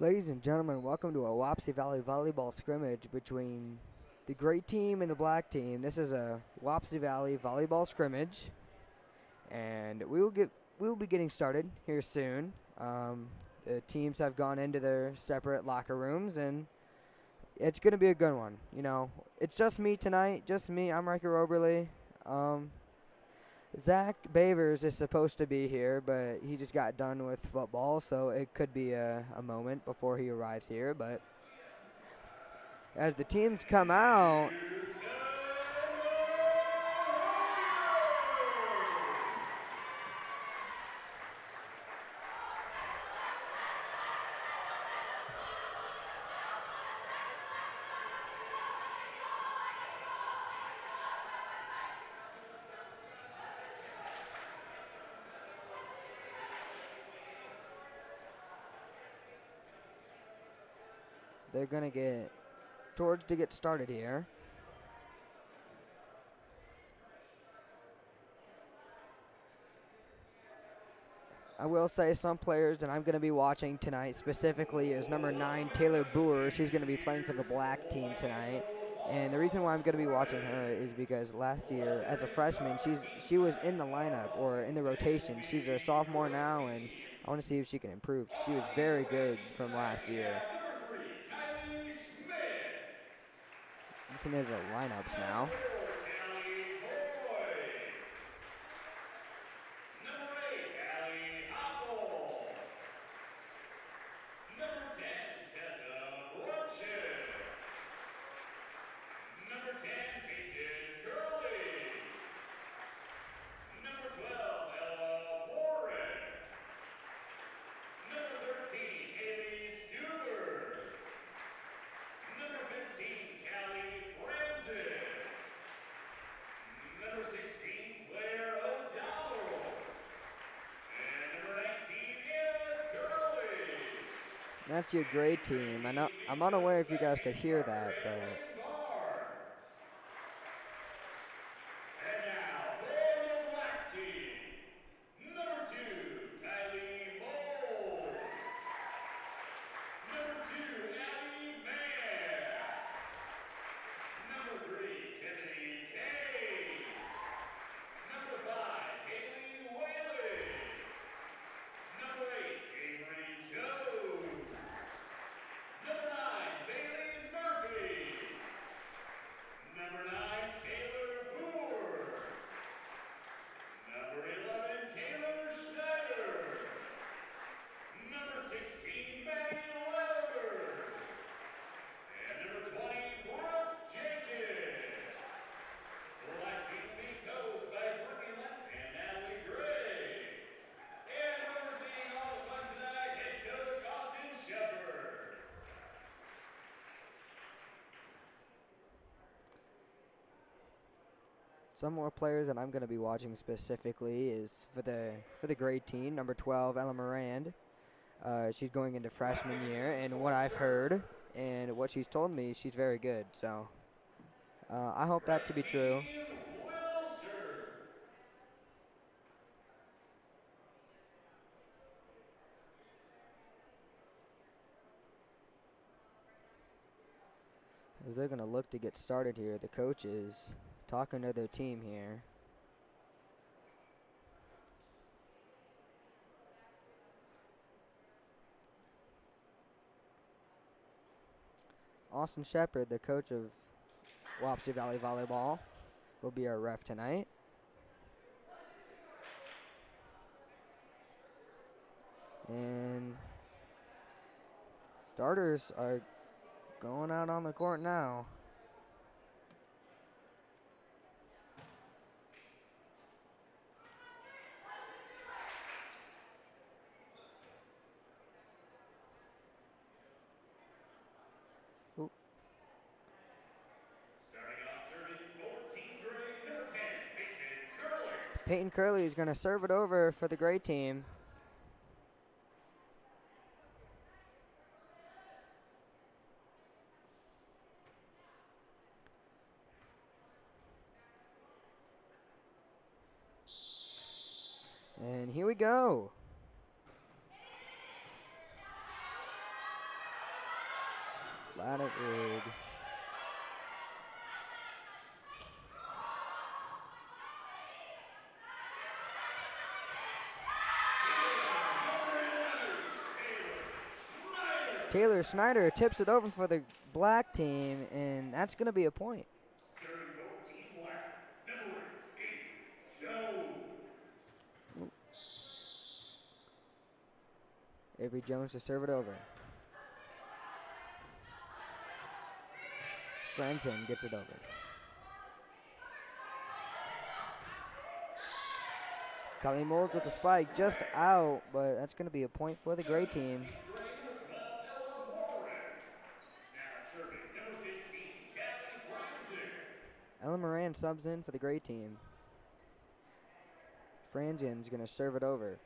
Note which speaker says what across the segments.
Speaker 1: Ladies and gentlemen, welcome to a Wapsie Valley volleyball scrimmage between the gray team and the black team. This is a Wapsie Valley volleyball scrimmage, and we will be getting started here soon. The teams have gone into their separate locker rooms, and it's going to be a good one. You know, it's just me tonight, just me. I'm Riker Oberly. Um, Zach Bavers is supposed to be here, but he just got done with football, so it could be a moment before he arrives here. But as the teams come out, they're going to get towards to get started here. I will say some players that I'm going to be watching tonight specifically is number 9, Taylor Boer. She's going to be playing for the black team tonight. And the reason why I'm going to be watching her is because last year, as a freshman, she was in the lineup or in the rotation. She's a sophomore now, and I want to see if she can improve. She was very good from last year. Listen to the lineups now. That's your grade team. I'm unaware if you guys could hear that, but some more players that I'm going to be watching specifically is for the grade team, number 12, Ella Morand. She's going into freshman year, and what I've heard and what she's told me, she's very good. So I hope that to be true. As they're going to look to get started here, the coach is talking to their team here. Austin Shepard, the coach of Wapsie Valley Volleyball, will be our ref tonight. And starters are going out on the court now. Peyton Curley is going to serve it over for the gray team. And here we go. Latterberg. Taylor Snyder tips it over for the black team, and that's going to be a point.
Speaker 2: Serving for Team Black, number 8, Jones.
Speaker 1: Avery Jones to serve it over. Franzen gets it over. Kylie Molds with the spike, just out, but that's going to be a point for the gray team.
Speaker 2: Now serving, number 15, Callie Franzen.
Speaker 1: Ella Moran subs in for the gray team. Franzen's going to serve it over.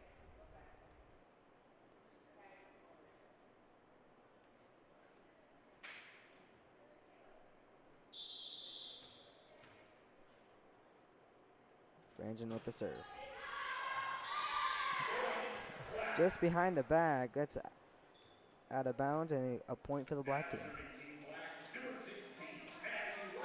Speaker 1: Franzen with the serve. Just behind the bag, that's out of bounds and a point for the black team.
Speaker 2: Number 16, Maddie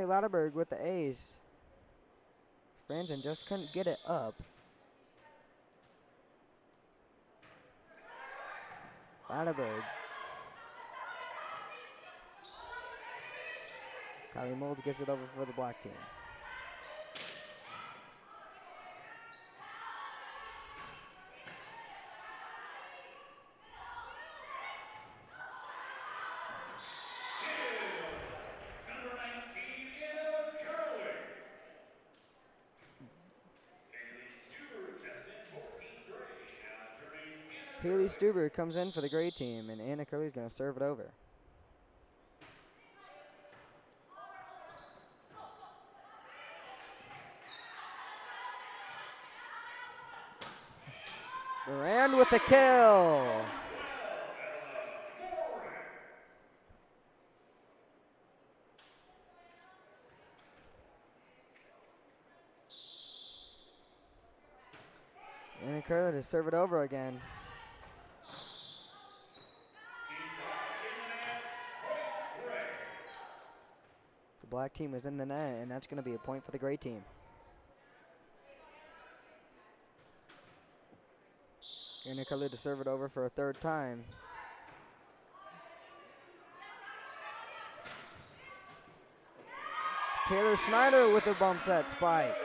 Speaker 2: Latterberg.
Speaker 1: Maddie Latterberg with the ace. Franzen just couldn't get it up. Latterberg. Kylie Molds gets it over for the black team.
Speaker 2: Number 19, Anna Curley.
Speaker 1: Haley Stuber comes in for the gray team, and Anna Curley's going to serve it over. Moran with the kill. Anna Curley to serve it over again. The black team is in the net, and that's going to be a point for the gray team. Anna Curley to serve it over for a third time. Taylor Snyder with a bump set spike.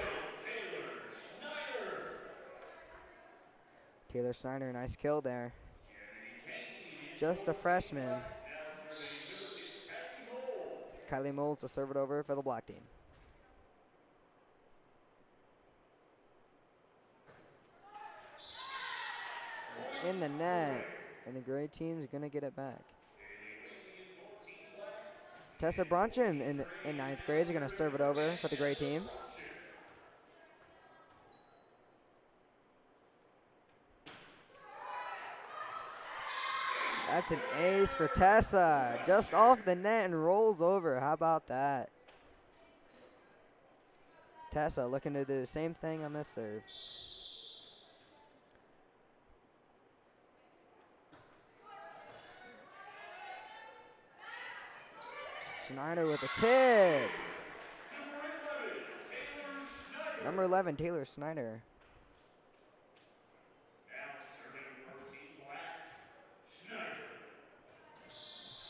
Speaker 1: Taylor Snyder, nice kill there. Just a freshman. Kylie Molds to serve it over for the black team. It's in the net, and the gray team's going to get it back. Tessa Bronchen in ninth grade is going to serve it over for the gray team. That's an ace for Tessa. Just off the net and rolls over. How about that? Tessa looking to do the same thing on this serve. Schneider with a tip. Number 11, Taylor Snyder.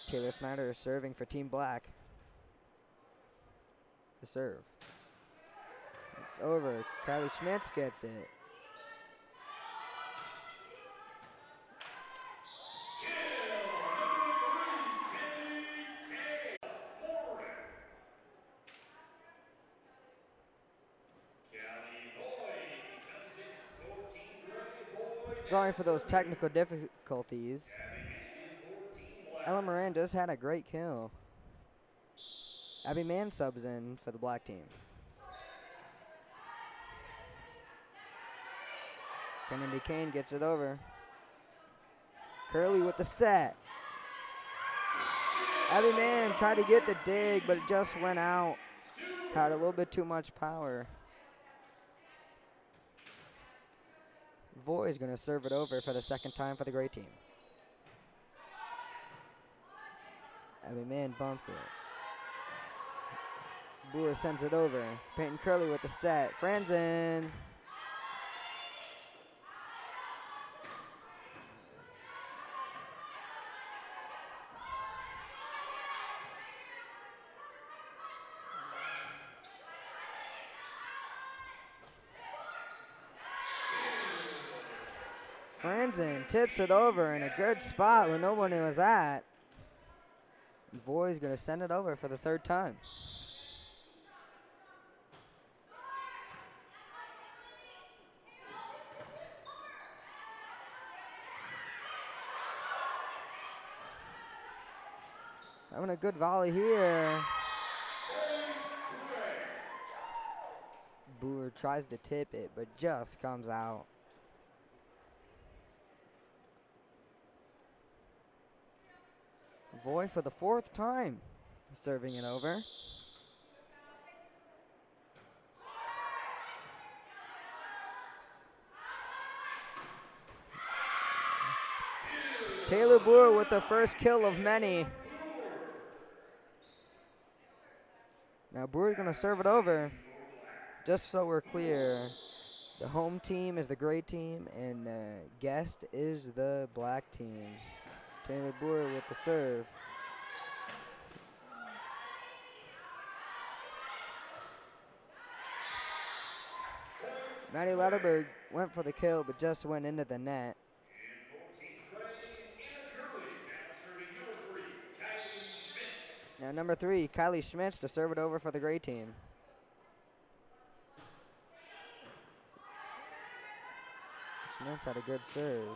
Speaker 1: Taylor Snyder is serving for Team Black. The serve. It's over. Kylie Schmitz gets it. Sorry for those technical difficulties. Ella Moran just had a great kill. Abby Mann subs in for the black team. Kennedy Kane gets it over. Curley with the set. Abby Man tried to get the dig, but it just went out. Had a little bit too much power. Voy is going to serve it over for the second time for the gray team. Abby Man bumps it. Brewer sends it over. Peyton Curley with the set. Franzen. Franzen tips it over in a good spot where nobody was at. Voy's going to send it over for the third time. Having a good volley here. Brewer tries to tip it, but just comes out. Voy for the fourth time, serving it over. Taylor Brewer with the first kill of many. Now Brewer's going to serve it over. Just so we're clear, the home team is the gray team and the guest is the black team. Taylor Brewer with the serve. Maddie Letterberg went for the kill, but just went into the net. Now number 3, Kylie Schmitz to serve it over for the gray team. Schmitz had a good serve.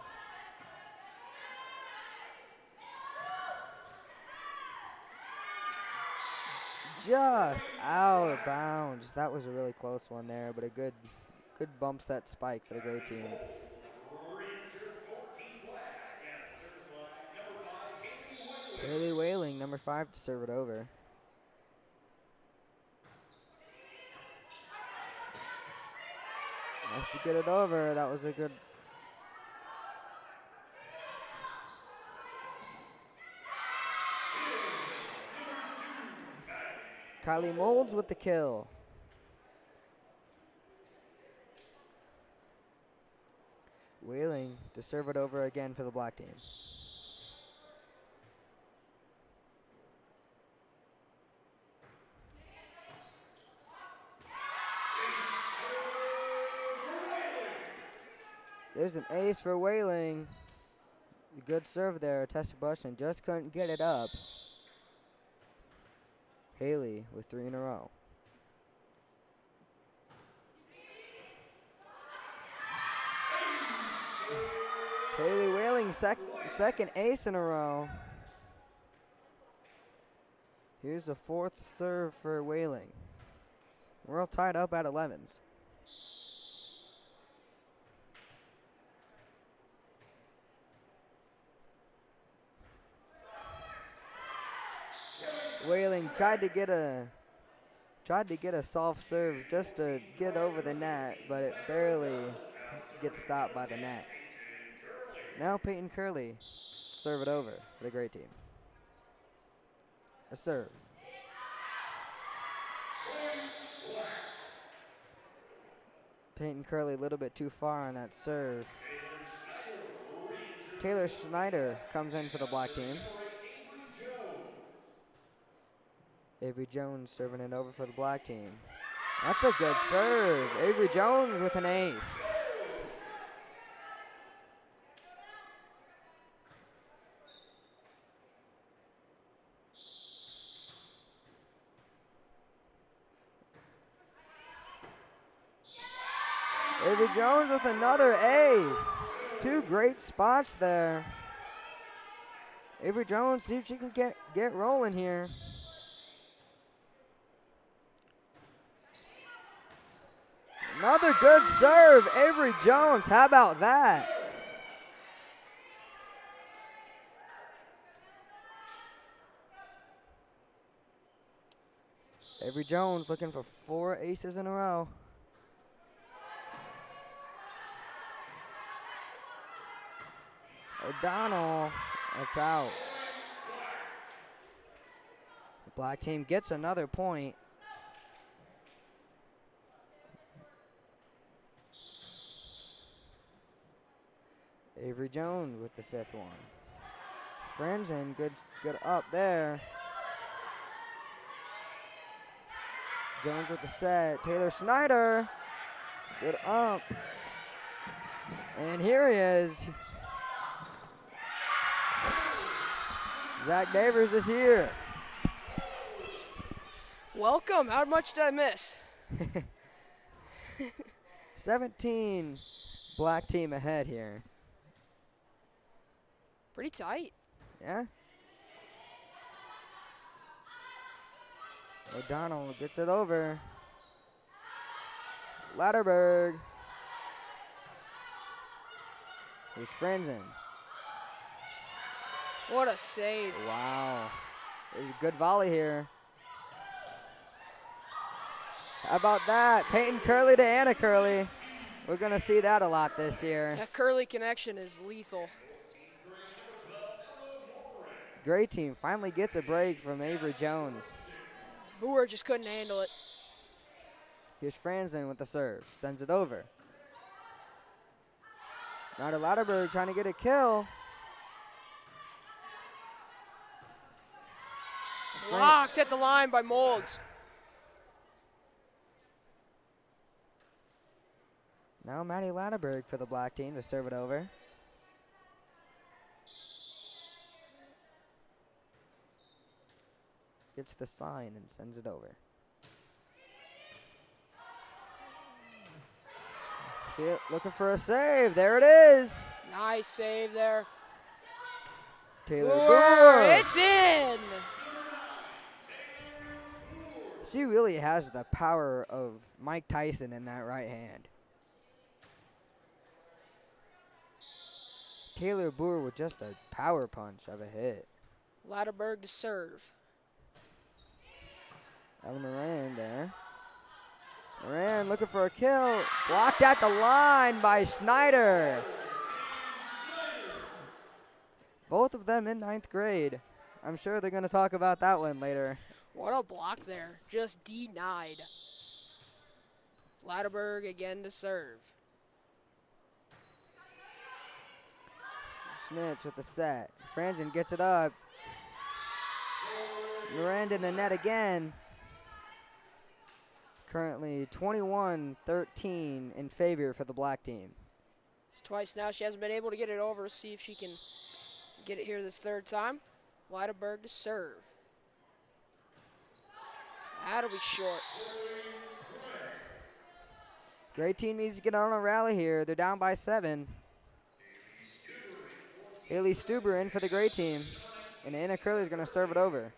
Speaker 1: Just out of bounds. That was a really close one there, but a good bump set spike for the gray team. Haley Whaling, number 5, to serve it over. Nice to get it over. That was a good. Kylie Molds with the kill. Whaling to serve it over again for the black team. There's an ace for Whaling. Good serve there, Tessa Bushman just couldn't get it up. Haley with 3 in a row. Haley Whaling second ace in a row. Here's the 4th serve for Whaling. We're all tied up at 11s. Whaling tried to get a soft serve just to get over the net, but it barely gets stopped by the net. Now Peyton Curley serve it over for the gray team. A serve. Peyton Curley a little bit too far on that serve. Taylor Schneider comes in for the black team. Avery Jones serving it over for the black team. That's a good serve. Avery Jones with an ace. Avery Jones with another ace. 2 great spots there. Avery Jones, see if she can get rolling here. Another good serve, Avery Jones. How about that? Avery Jones looking for 4 aces in a row. O'Donnell, that's out. The black team gets another point. Avery Jones with the 5th one. Franzen, good up there. Jones with the set. Taylor Schneider, good up. And here he is. Zach Davers is here.
Speaker 3: Welcome. How much did I miss?
Speaker 1: 17 black team ahead here.
Speaker 3: Pretty tight.
Speaker 1: Yeah. O'Donnell gets it over. Latterberg. Here's Franzen.
Speaker 3: What a save.
Speaker 1: Wow. There's a good volley here. How about that? Peyton Curley to Anna Curley. We're going to see that a lot this year.
Speaker 3: That Curley connection is lethal.
Speaker 1: Gray team finally gets a break from Avery Jones.
Speaker 3: Boer just couldn't handle it.
Speaker 1: Here's Franzen with the serve. Sends it over. Now to Latterberg trying to get a kill.
Speaker 3: Blocked at the line by Molds.
Speaker 1: Now Maddie Latterberg for the black team to serve it over. Gets the sign and sends it over. See it, looking for a save. There it is.
Speaker 3: Nice save there.
Speaker 1: Taylor
Speaker 3: Boer,
Speaker 1: Boer.
Speaker 3: it's in.
Speaker 1: She really has the power of Mike Tyson in that right hand. Taylor Boer with just a power punch of a hit.
Speaker 3: Latterberg to serve.
Speaker 1: Ella Moran there. Moran looking for a kill. Blocked at the line by Schneider. Both of them in 9th grade. I'm sure they're going to talk about that one later.
Speaker 3: What a block there. Just denied. Latterberg again to serve.
Speaker 1: Schmitz with the set. Franzen gets it up. Miranda in the net again. Currently 21-13 in favor for the black team.
Speaker 3: It's twice now. She hasn't been able to get it over. See if she can get it here this 3rd time. Latterberg to serve. That'll be short.
Speaker 1: Great team needs to get on a rally here. They're down by 7. Haley Stuber in for the gray team. And Anna Curley is going to serve it over.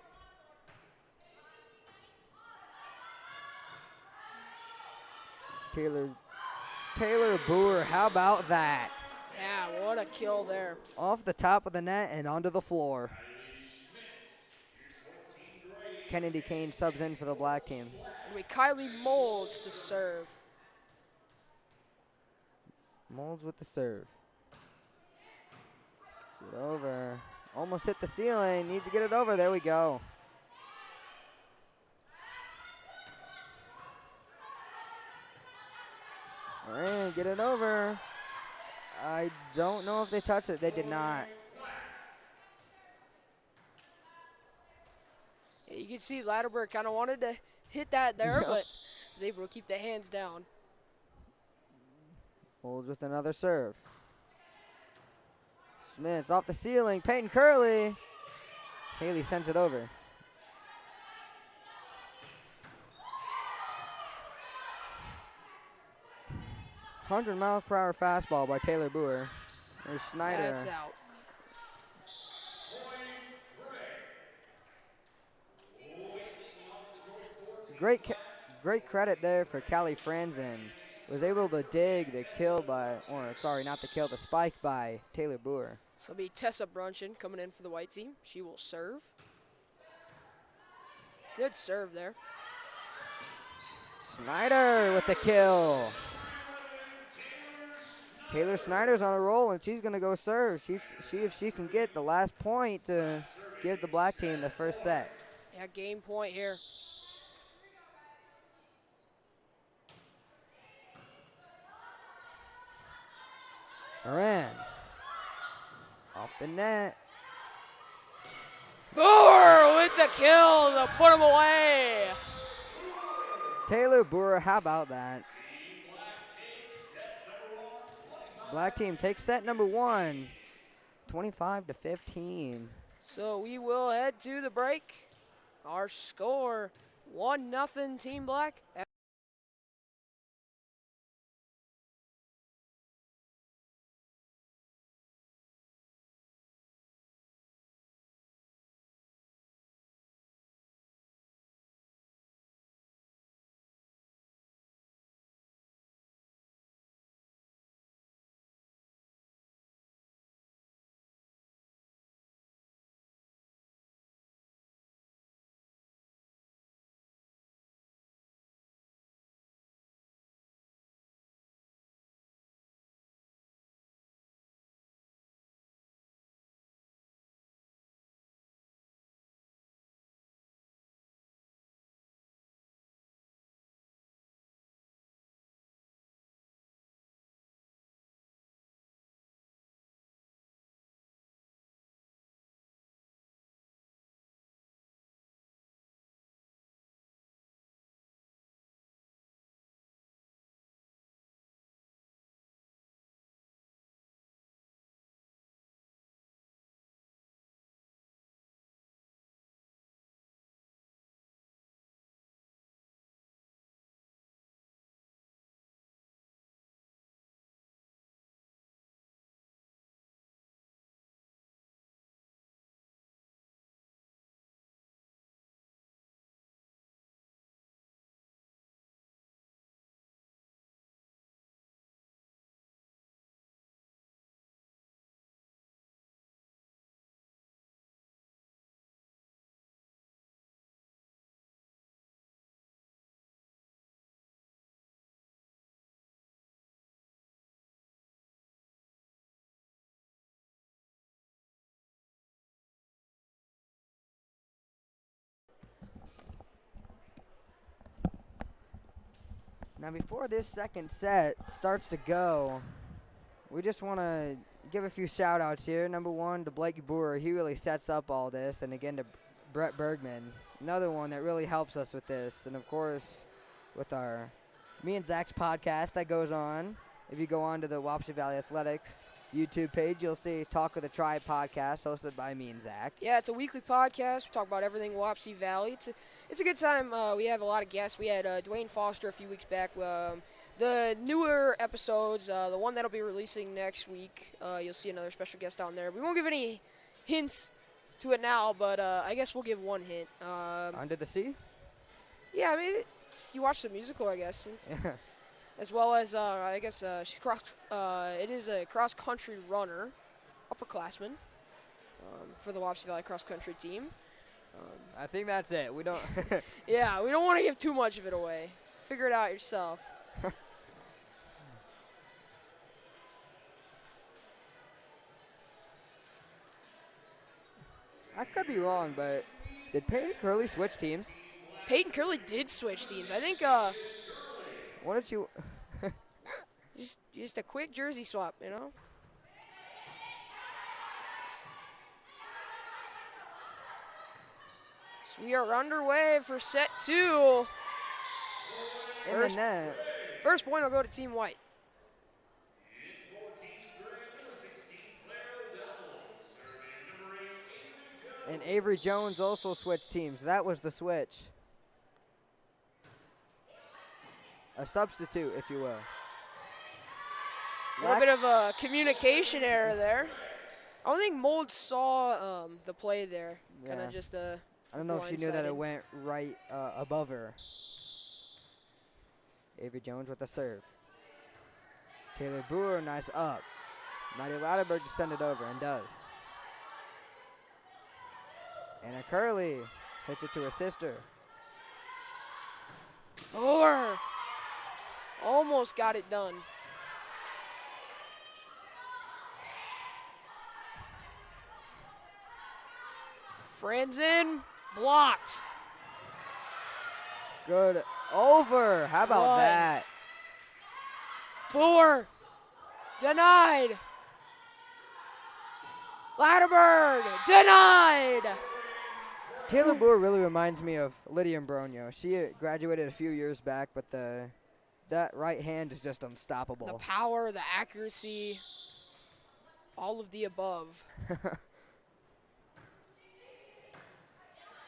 Speaker 1: Taylor Boer, how about that?
Speaker 3: Yeah, what a kill there.
Speaker 1: Off the top of the net and onto the floor. Kennedy Kane subs in for the black team.
Speaker 3: It'll be Kylie Molds to serve.
Speaker 1: Molds with the serve. Gets it over. Almost hit the ceiling. Need to get it over. There we go. All right, get it over. I don't know if they touched it. They did not.
Speaker 3: Yeah, you can see Latterberg kind of wanted to hit that there,
Speaker 1: Yep.
Speaker 3: but was able to keep the hands down.
Speaker 1: Holds with another serve. Smith's off the ceiling. Peyton Curley. Haley sends it over. "100-mile-per-hour fastball by Taylor Boer. There's Schneider.
Speaker 3: That's out.
Speaker 1: Great credit there for Callie Franzen. Was able to dig the kill by, or sorry, not the kill, the spike by Taylor Boer.
Speaker 3: So it'll be Tessa Brunchen coming in for the white team. She will serve. Good serve there.
Speaker 1: Snyder with the kill. Taylor Snyder's on a roll, and she's going to go serve. See if she can get the last point to give the black team the first set.
Speaker 3: Yeah, game point here.
Speaker 1: Moran. Off the net.
Speaker 3: Boer with the kill to put him away.
Speaker 1: Taylor Boer, how about that? Black team takes set number 1, 25-15.
Speaker 3: So we will head to the break. Our score, 1-0 Team Black.
Speaker 1: Now before this second set starts to go, we just want to give a few shout outs here. Number 1 to Blake Boer. He really sets up all this. And again to Brett Bergman, another one that really helps us with this. And of course, with me and Zach's podcast that goes on. If you go on to the Wapsie Valley Athletics YouTube page, you'll see Talk of the Tribe podcast hosted by me and Zach.
Speaker 3: Yeah, it's a weekly podcast. We talk about everything Wapsie Valley. It's a good time. We have a lot of guests. We had Dwayne Foster a few weeks back. The newer episodes, the one that'll be releasing next week, you'll see another special guest on there. We won't give any hints to it now, but I guess we'll give one hint.
Speaker 1: Under the Sea?
Speaker 3: Yeah, I mean, you watched the musical, I guess. As well as, I guess, it is a cross-country runner, upperclassman, for the Wapsie Valley cross-country team.
Speaker 1: I think that's it. We don't.
Speaker 3: Yeah, we don't want to give too much of it away. Figure it out yourself.
Speaker 1: I could be wrong, but did Peyton Curley switch teams?
Speaker 3: Peyton Curley did switch teams. I think
Speaker 1: What did you?
Speaker 3: just a quick jersey swap, you know? So we are underway for set 2. First point will go to Team White.
Speaker 1: And Avery Jones also switched teams. That was the switch. A substitute, if you will.
Speaker 3: A little bit of a communication error there. I don't think Mold saw the play there. Kind of just a.
Speaker 1: I don't know if she knew that it went right above her. Avery Jones with the serve. Taylor Brewer, nice up. Maddie Lauderberg to send it over, and does. Anna Curley hits it to her sister.
Speaker 3: Or almost got it done. Franzen blocked.
Speaker 1: Good over. How about
Speaker 3: One.
Speaker 1: that?
Speaker 3: Boer denied. Latterberg denied.
Speaker 1: Taylor Boer really reminds me of Lydia Imbronio. She graduated a few years back, but that right hand is just unstoppable.
Speaker 3: The power, the accuracy, all of the above.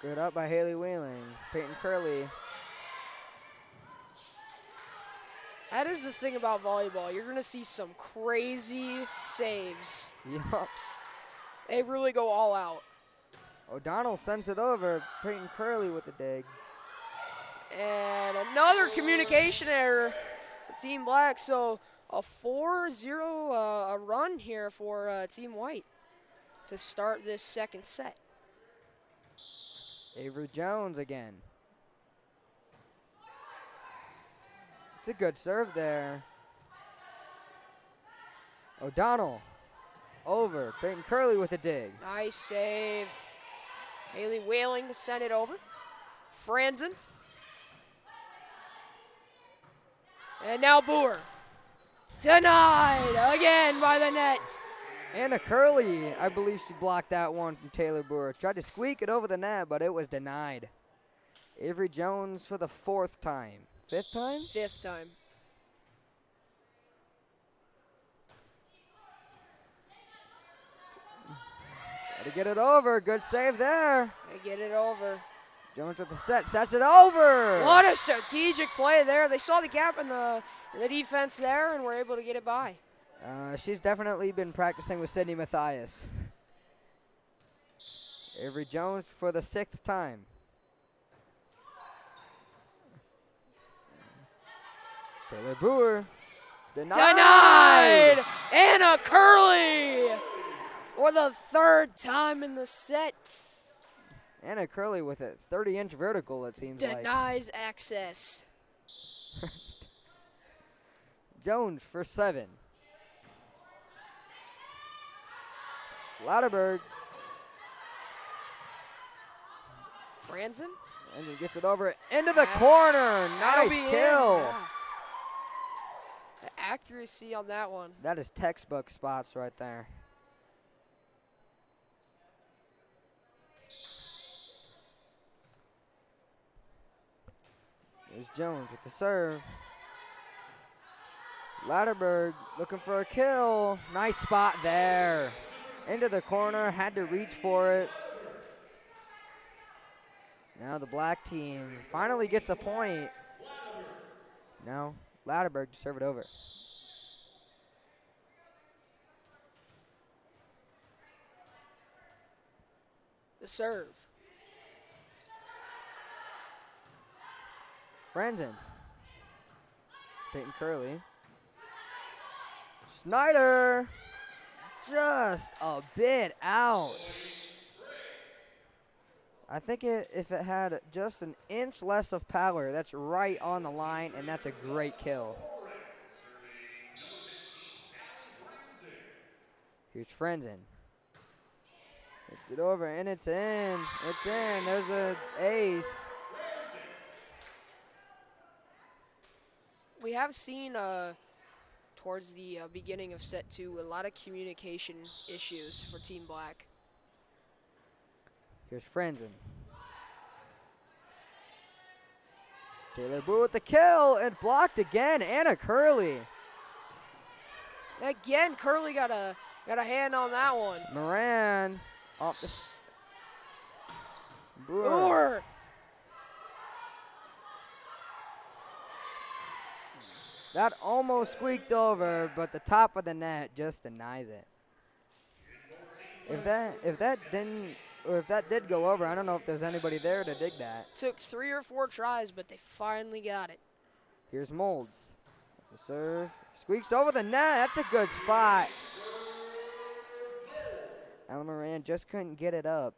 Speaker 1: Good up by Haley Wheeling. Peyton Curley.
Speaker 3: That is the thing about volleyball. You're going to see some crazy saves.
Speaker 1: Yup.
Speaker 3: They really go all out.
Speaker 1: O'Donnell sends it over. Peyton Curley with the dig.
Speaker 3: And another communication error for Team Black. So a 4-0 run here for Team White to start this second set.
Speaker 1: Avery Jones again. It's a good serve there. O'Donnell over. Peyton Curley with a dig.
Speaker 3: Nice save. Haley Whaling to send it over. Franzen. And now Boer. Denied again by the net.
Speaker 1: Anna Curley, I believe she blocked that one from Taylor Boer. Tried to squeak it over the net, but it was denied. Avery Jones for the fourth time. Fifth time?
Speaker 3: Fifth time.
Speaker 1: Got to get it over. Good save there.
Speaker 3: They get it over.
Speaker 1: Jones with the set. Sets it over.
Speaker 3: What a strategic play there. They saw the gap in the defense there and were able to get it by.
Speaker 1: She's definitely been practicing with Sydney Mathias. Avery Jones for the sixth time. Taylor Boer.
Speaker 3: Denied! Anna Curley for the third time in the set.
Speaker 1: Anna Curley with a 30-inch vertical, it seems like.
Speaker 3: Denies access.
Speaker 1: Jones for 7. Latterberg.
Speaker 3: Franzen?
Speaker 1: And he gets it over into the corner.
Speaker 3: That'll
Speaker 1: Nice
Speaker 3: be in.
Speaker 1: kill.
Speaker 3: Yeah. The accuracy on that one.
Speaker 1: That is textbook spots right there. There's Jones with the serve. Latterberg looking for a kill. Nice spot there. Into the corner, had to reach for it. Now the black team finally gets a point. Now Latterberg to serve it over.
Speaker 3: The serve.
Speaker 1: Franzen. Peyton Curley. Snyder. Just a bit out. I think if it had just an inch less of power, that's right on the line, and that's a great kill. Here's Franzen. Hits it over, and it's in. It's in. There's an ace.
Speaker 3: We have seen towards the beginning of set 2 a lot of communication issues for Team Black.
Speaker 1: Here's Franzen. Taylor Boer with the kill and blocked again. Anna Curley.
Speaker 3: Again, Curley got a hand on that one.
Speaker 1: Moran off the Boer.
Speaker 3: Boer.
Speaker 1: That almost squeaked over, but the top of the net just denies it. If that did go over, I don't know if there's anybody there to dig that.
Speaker 3: Took 3 or 4 tries, but they finally got it.
Speaker 1: Here's Molds. The serve. Squeaks over the net. That's a good spot. Ella Moran just couldn't get it up.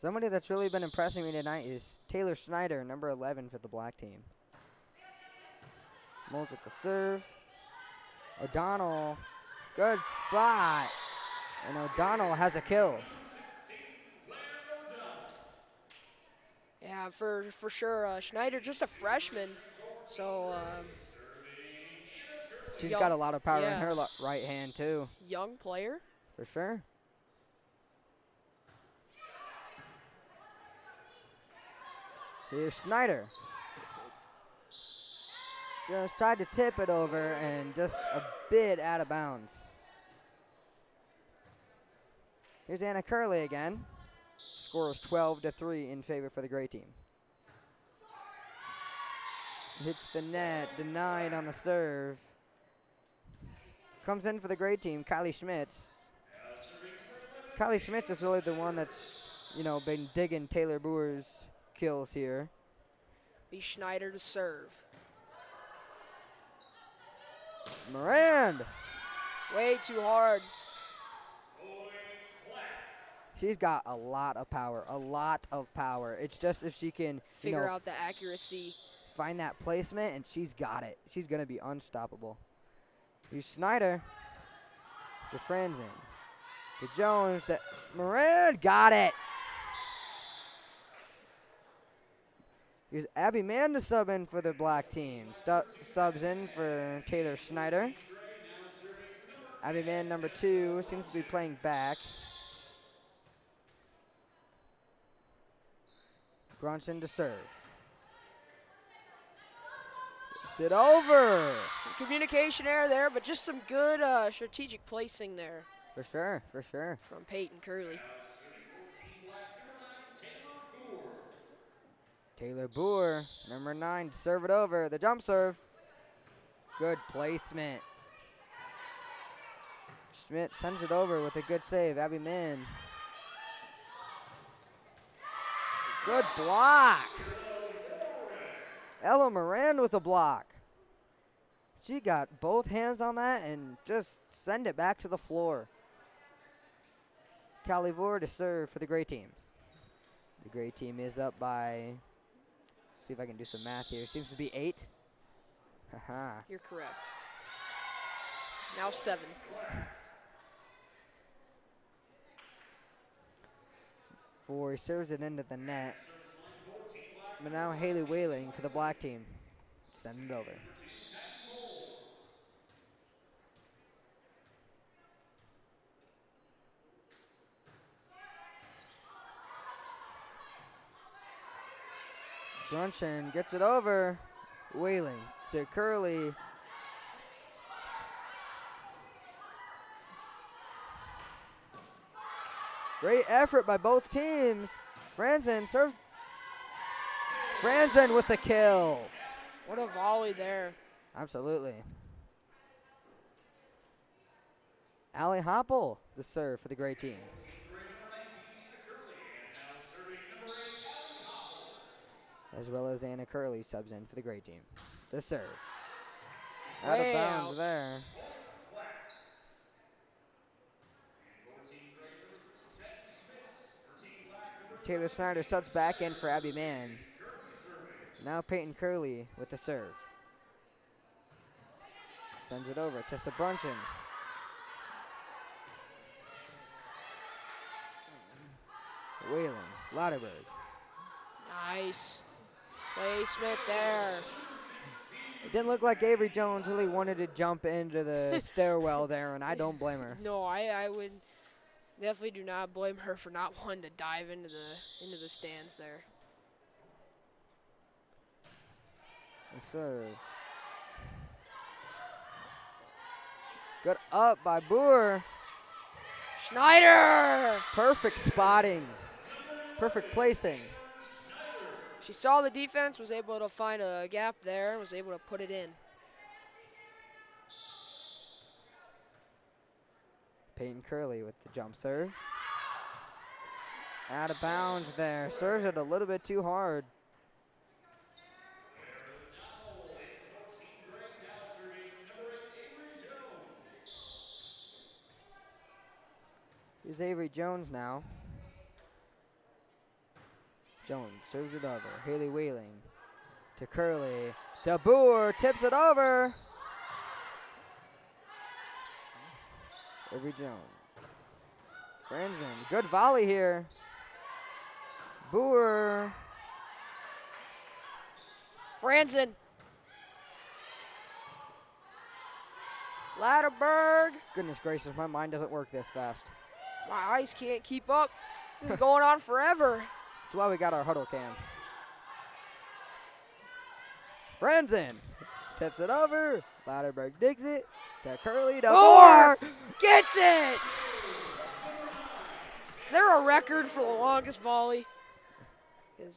Speaker 1: Somebody that's really been impressing me tonight is Taylor Snyder, number 11 for the black team. Molds at the serve. O'Donnell, good spot. And O'Donnell has a kill.
Speaker 3: Yeah, for sure. Schneider, just a freshman, so
Speaker 1: She's got a lot of power in
Speaker 3: yeah.
Speaker 1: her right hand, too.
Speaker 3: Young player.
Speaker 1: For sure. Here's Snyder. Just tried to tip it over and just a bit out of bounds. Here's Anna Curley again. Score is 12-3 in favor for the gray team. Hits the net, denied on the serve. Comes in for the gray team, Kylie Schmitz. Kylie Schmitz is really the one that's, been digging Taylor Boer's kills here.
Speaker 3: Be Schneider to serve.
Speaker 1: Morand.
Speaker 3: Way too hard.
Speaker 1: She's got a lot of power, It's just if she can
Speaker 3: figure out the accuracy.
Speaker 1: Find that placement, and she's got it. She's going to be unstoppable. Here's Snyder. To Franzen. To Jones. To Moran. Got it. Here's Abby Mann to sub in for the black team. Subs in for Taylor Snyder. Abby Mann, number 2, seems to be playing back. Bronson to serve. Gets it over.
Speaker 3: Some communication error there, but just some good strategic placing there.
Speaker 1: For sure.
Speaker 3: From Peyton Curley.
Speaker 1: Taylor Boer, number 9, to serve it over. The jump serve. Good placement. Schmidt sends it over with a good save. Abby Mann. Good block. Ella Moran with a block. She got both hands on that and just send it back to the floor. Calivore to serve for the gray team. The gray team is up by, see if I can do some math here. Seems to be 8. Haha.
Speaker 3: You're correct. Now 7.
Speaker 1: He serves it into the net. But now Haley Whaling for the black team. Send it over. Brunchen gets it over. Whaling to Curley. Great effort by both teams. Franzen serves. Franzen with the kill.
Speaker 3: What a volley there.
Speaker 1: Absolutely. Allie Hoppel, the serve for the gray team. As well as Anna Curley subs in for the gray team. The serve. Out of bounds there. Taylor Snyder subs back in for Abby Mann. Now Peyton Curley with the serve. Sends it over to Sabrunchen. Whalen, Lauterberg.
Speaker 3: Nice placement there.
Speaker 1: It didn't look like Avery Jones really wanted to jump into the stairwell there, and I don't blame her.
Speaker 3: No, I would definitely do not blame her for not wanting to dive into the stands there.
Speaker 1: The serve. Good up by Boer.
Speaker 3: Schneider!
Speaker 1: Perfect spotting. Perfect placing.
Speaker 3: She saw the defense, was able to find a gap there, and was able to put it in.
Speaker 1: Peyton Curley with the jump serve. Out of bounds there. Serves it a little bit too hard. Here's Avery Jones now. Jones serves it over. Haley Wheeling to Curley. To Boer, tips it over. Ivy Jones. Franzen, good volley here. Boer.
Speaker 3: Franzen. Latterberg.
Speaker 1: Goodness gracious, my mind doesn't work this fast.
Speaker 3: My eyes can't keep up. This is going on forever.
Speaker 1: That's why we got our huddle cam. Franzen tips it over. Latterberg digs it to Curly. To
Speaker 3: Boer gets it. Is there a record for the longest volley?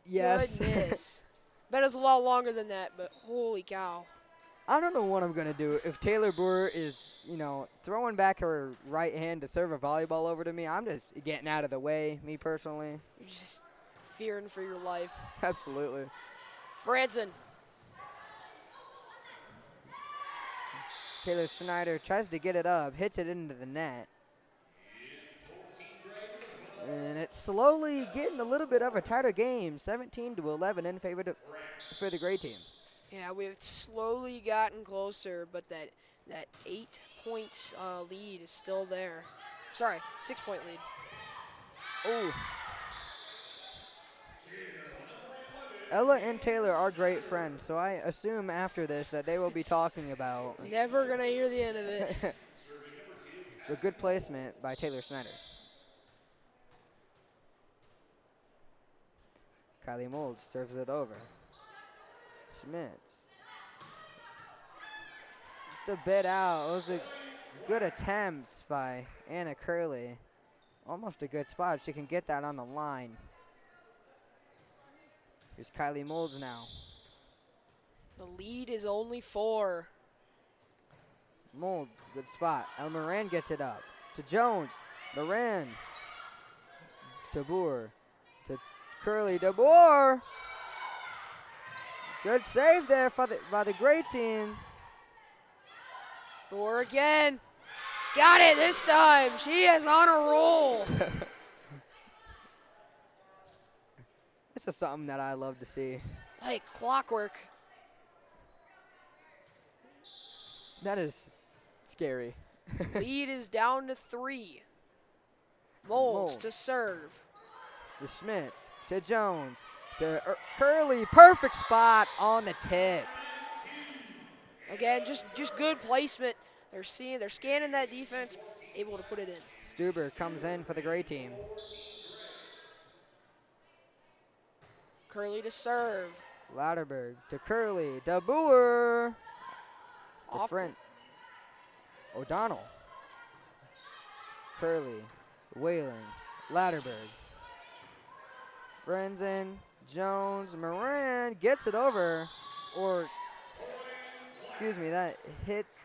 Speaker 1: Yes.
Speaker 3: Goodness. Bet it's a lot longer than that, but holy cow.
Speaker 1: I don't know what I'm going to do. If Taylor Boer is, throwing back her right hand to serve a volleyball over to me, I'm just getting out of the way, me personally.
Speaker 3: You're just fearing for your life.
Speaker 1: Absolutely.
Speaker 3: Franzen.
Speaker 1: Taylor Schneider tries to get it up, hits it into the net. And it's slowly getting a little bit of a tighter game, 17-11 in favor for the gray team.
Speaker 3: Yeah, we've slowly gotten closer, but that 8 points lead is still there. Sorry, 6-point lead.
Speaker 1: Oh. Ella and Taylor are great friends, so I assume after this that they will be talking about
Speaker 3: Never gonna hear the end of it.
Speaker 1: the good placement by Taylor Snyder. Kylie Molds serves it over. Schmitz. Just a bit out. It was a good attempt by Anna Curley. Almost a good spot. She can get that on the line. Here's Kylie Molds now.
Speaker 3: The lead is only 4.
Speaker 1: Molds, good spot. El Moran gets it up. To Jones. Moran. To Boer. To Curley. To Boer. Good save there by the gray team.
Speaker 3: Boer again. Got it this time. She is on a roll.
Speaker 1: This is something that I love to see.
Speaker 3: Like clockwork.
Speaker 1: That is scary.
Speaker 3: Lead is down to 3. Molds to serve.
Speaker 1: To Schmitz. To Jones. To Curley. Perfect spot on the tip.
Speaker 3: Again, just good placement. They're scanning that defense, able to put it in.
Speaker 1: Stuber comes in for the gray team.
Speaker 3: Curley to serve.
Speaker 1: Louderberg to Curley. To Boer. To
Speaker 3: Off.
Speaker 1: Front. O'Donnell. Curley. Whaling. Louderberg. Frenzen. Jones. Moran gets it over. Or, excuse me, that hits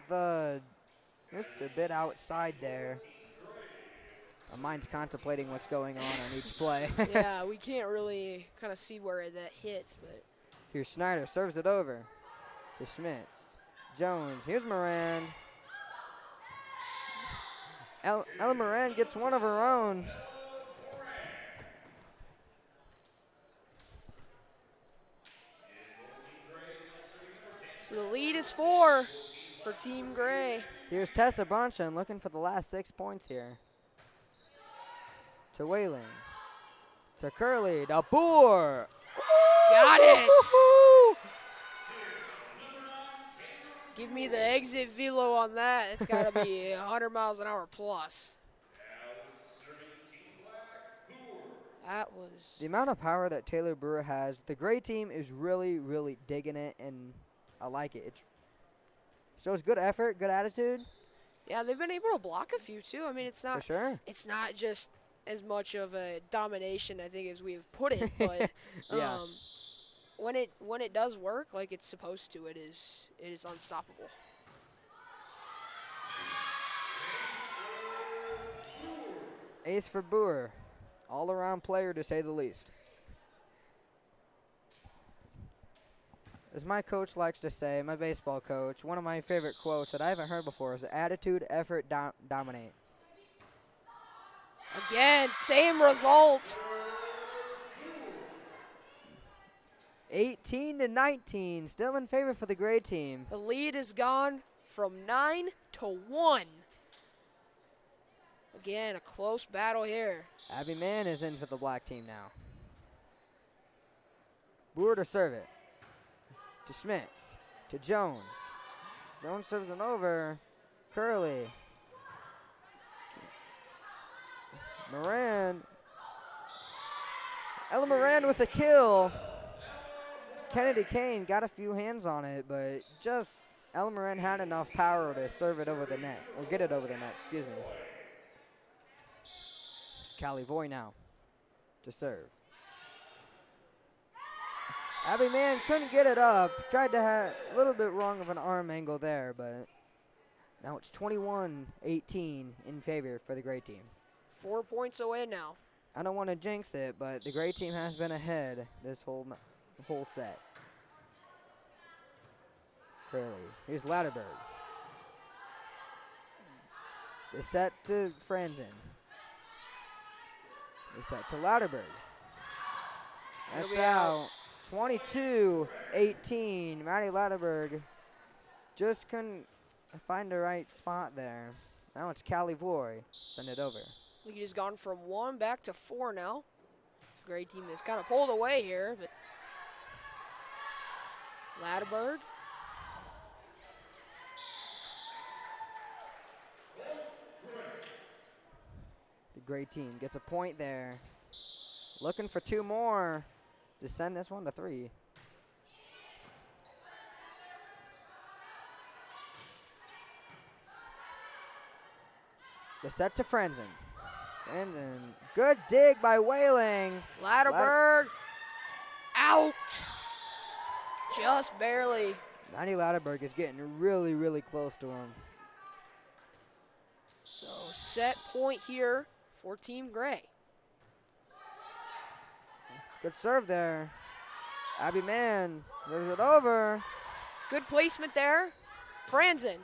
Speaker 1: just a bit outside there. My mind's contemplating what's going on each play.
Speaker 3: Yeah, we can't really kind of see where that hits, but.
Speaker 1: Here's Schneider, serves it over to Schmitz. Jones, here's Moran. Ella Moran gets one of her own.
Speaker 3: So the lead is 4 for Team Gray.
Speaker 1: Here's Tessa Bronson looking for the last 6 points here. To Whaling. To Curley. To Boer.
Speaker 3: Got it.
Speaker 1: Woo-hoo-hoo-hoo.
Speaker 3: Give me the exit velo on that. It's got to be 100 miles an hour plus. That was.
Speaker 1: The amount of power that Taylor Boer has, the gray team is really, really digging it, and I like it. It shows good effort, good attitude.
Speaker 3: Yeah, they've been able to block a few too. I mean, it's not.
Speaker 1: For sure.
Speaker 3: It's not just as much of a domination, I think, as we've put it, but
Speaker 1: Yeah.
Speaker 3: when it does work like it's supposed to, it is unstoppable.
Speaker 1: Ace for Boer. All-around player, to say the least. As my coach likes to say, my baseball coach, one of my favorite quotes that I haven't heard before is attitude, effort, dominate.
Speaker 3: Again, same result.
Speaker 1: 18-19, still in favor for the gray team.
Speaker 3: The lead has gone from 9 to 1. Again, a close battle here.
Speaker 1: Abby Mann is in for the black team now. Boer to serve it. To Schmitz. To Jones. Jones serves it over. Curley. Moran. Ella Moran with a kill. Kennedy Kane got a few hands on it, but just Ella Moran had enough power to serve it over the net, or get it over the net, excuse me. It's Callie Voy now to serve. Abby Mann couldn't get it up. Tried to have a little bit wrong of an arm angle there, but now it's 21-18 in favor for the gray team.
Speaker 3: 4 points away now.
Speaker 1: I don't want to jinx it, but the gray team has been ahead this whole set. Curley. Here's Latterberg. They set to Franzen. They set to Latterberg. That's out. 22-18. Maddie Latterberg just couldn't find the right spot there. Now it's Callie Voy. Send it over.
Speaker 3: Lead has gone from 1 back to 4 now. This gray team is kind of pulled away here, but Latterberg.
Speaker 1: The gray team gets a point there. Looking for 2 more to send this one to 3. The set to Franzen. And then good dig by Whaling.
Speaker 3: Latterberg out. Just barely.
Speaker 1: Maddie Latterberg is getting really, really close to him.
Speaker 3: So set point here for Team Gray.
Speaker 1: Good serve there. Abby Mann moves it over.
Speaker 3: Good placement there. Franzen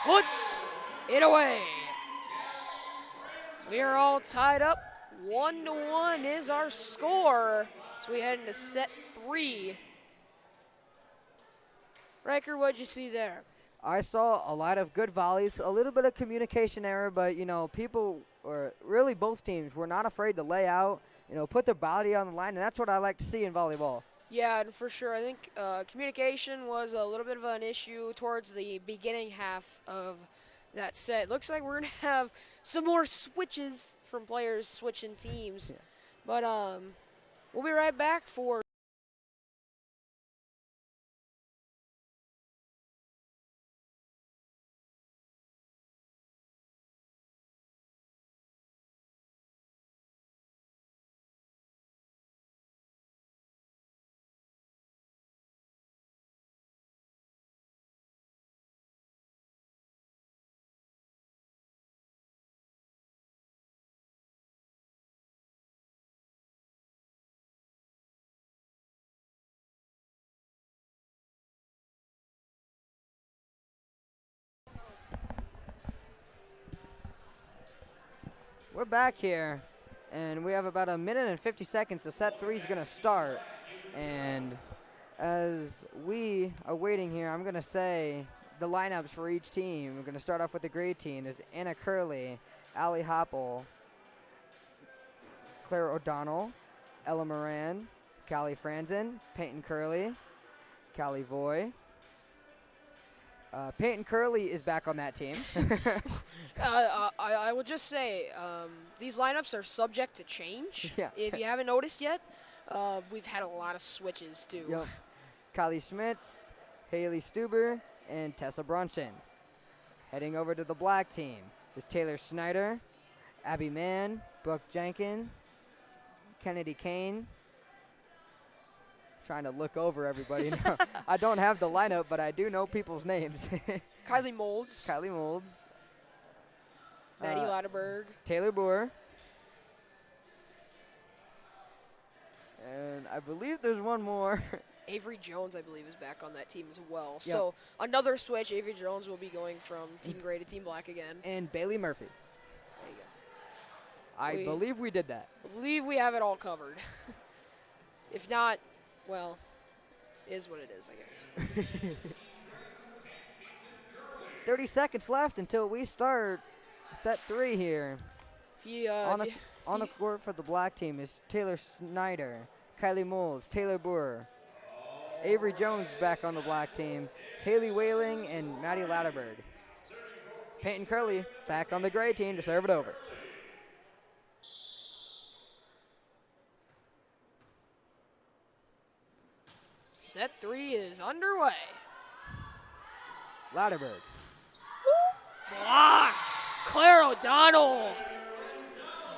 Speaker 3: puts it away. We are all tied up. 1-1 is our score. So we head into set 3. Riker, what'd you see there?
Speaker 1: I saw a lot of good volleys, a little bit of communication error, but, you know, people, or really both teams, were not afraid to lay out, you know, put their body on the line, and that's what I like to see in volleyball.
Speaker 3: Yeah, and for sure. I think communication was a little bit of an issue towards the beginning half of that set. Looks like we're going to have some more switches from players switching teams.
Speaker 1: Yeah.
Speaker 3: But we'll be right back for
Speaker 1: We're back here, and we have about 1 minute and 50 seconds. So set 3 is going to start. And as we are waiting here, I'm going to say the lineups for each team. We're going to start off with the gray team. There's Anna Curley, Allie Hoppel, Claire O'Donnell, Ella Moran, Callie Franzen, Peyton Curley, Callie Voy. Peyton Curley is back on that team.
Speaker 3: I will just say these lineups are subject to change.
Speaker 1: Yeah.
Speaker 3: If you haven't noticed yet, we've had a lot of switches too.
Speaker 1: Yep. Kylie Schmitz, Haley Stuber, and Tessa Brunson. Heading over to the black team is Taylor Snyder, Abby Mann, Brooke Jenkin, Kennedy Kane. Trying to look over everybody now. I don't have the lineup, but I do know people's names.
Speaker 3: Kylie Molds,
Speaker 1: Kylie Molds.
Speaker 3: Maddie Latterberg,
Speaker 1: Taylor Boer. And I believe there's one more.
Speaker 3: Avery Jones, I believe, is back on that team as well.
Speaker 1: Yep.
Speaker 3: So another switch. Avery Jones will be going from Team Gray to Team Black again.
Speaker 1: And Bailey Murphy.
Speaker 3: There you go.
Speaker 1: I believe we did that.
Speaker 3: I believe we have it all covered. If not, well, is what it is, I guess.
Speaker 1: 30 seconds left until we start set 3 here. On the court for the black team is Taylor Snyder, Kylie Moles, Taylor Boer, Avery Jones back on the black team, Haley Whaling, and Maddie Latterberg. Peyton Curley back on the gray team to serve it over.
Speaker 3: Set 3 is underway.
Speaker 1: Latterberg.
Speaker 3: Blocked. Claire O'Donnell.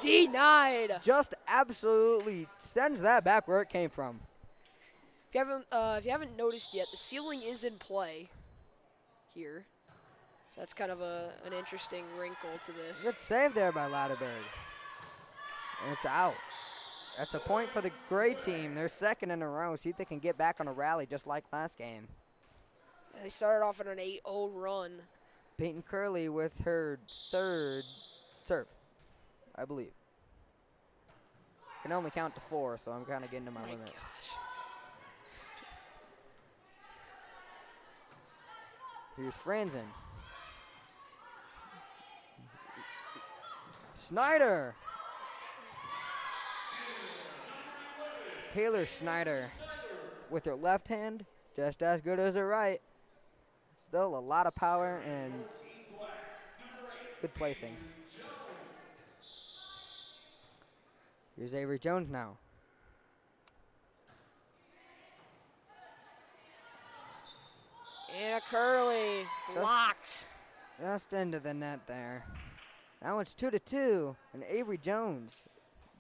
Speaker 3: denied.
Speaker 1: Just absolutely sends that back where it came from.
Speaker 3: If you haven't noticed yet, the ceiling is in play here. So that's kind of an interesting wrinkle to this.
Speaker 1: Good save there by Latterberg. And it's out. That's a point for the gray team. They're second in a row. See if they can get back on a rally just like last game.
Speaker 3: They started off on an 8-0 run.
Speaker 1: Peyton Curley with her third serve, I believe. Can only count to 4, so I'm kind of getting to my limit.
Speaker 3: Gosh.
Speaker 1: Here's Franzen. Snyder. Taylor Snyder with her left hand, just as good as her right. Still a lot of power and good placing. Here's Avery Jones now.
Speaker 3: Anna Curley blocked.
Speaker 1: Just into the net there. Now it's 2-2, and Avery Jones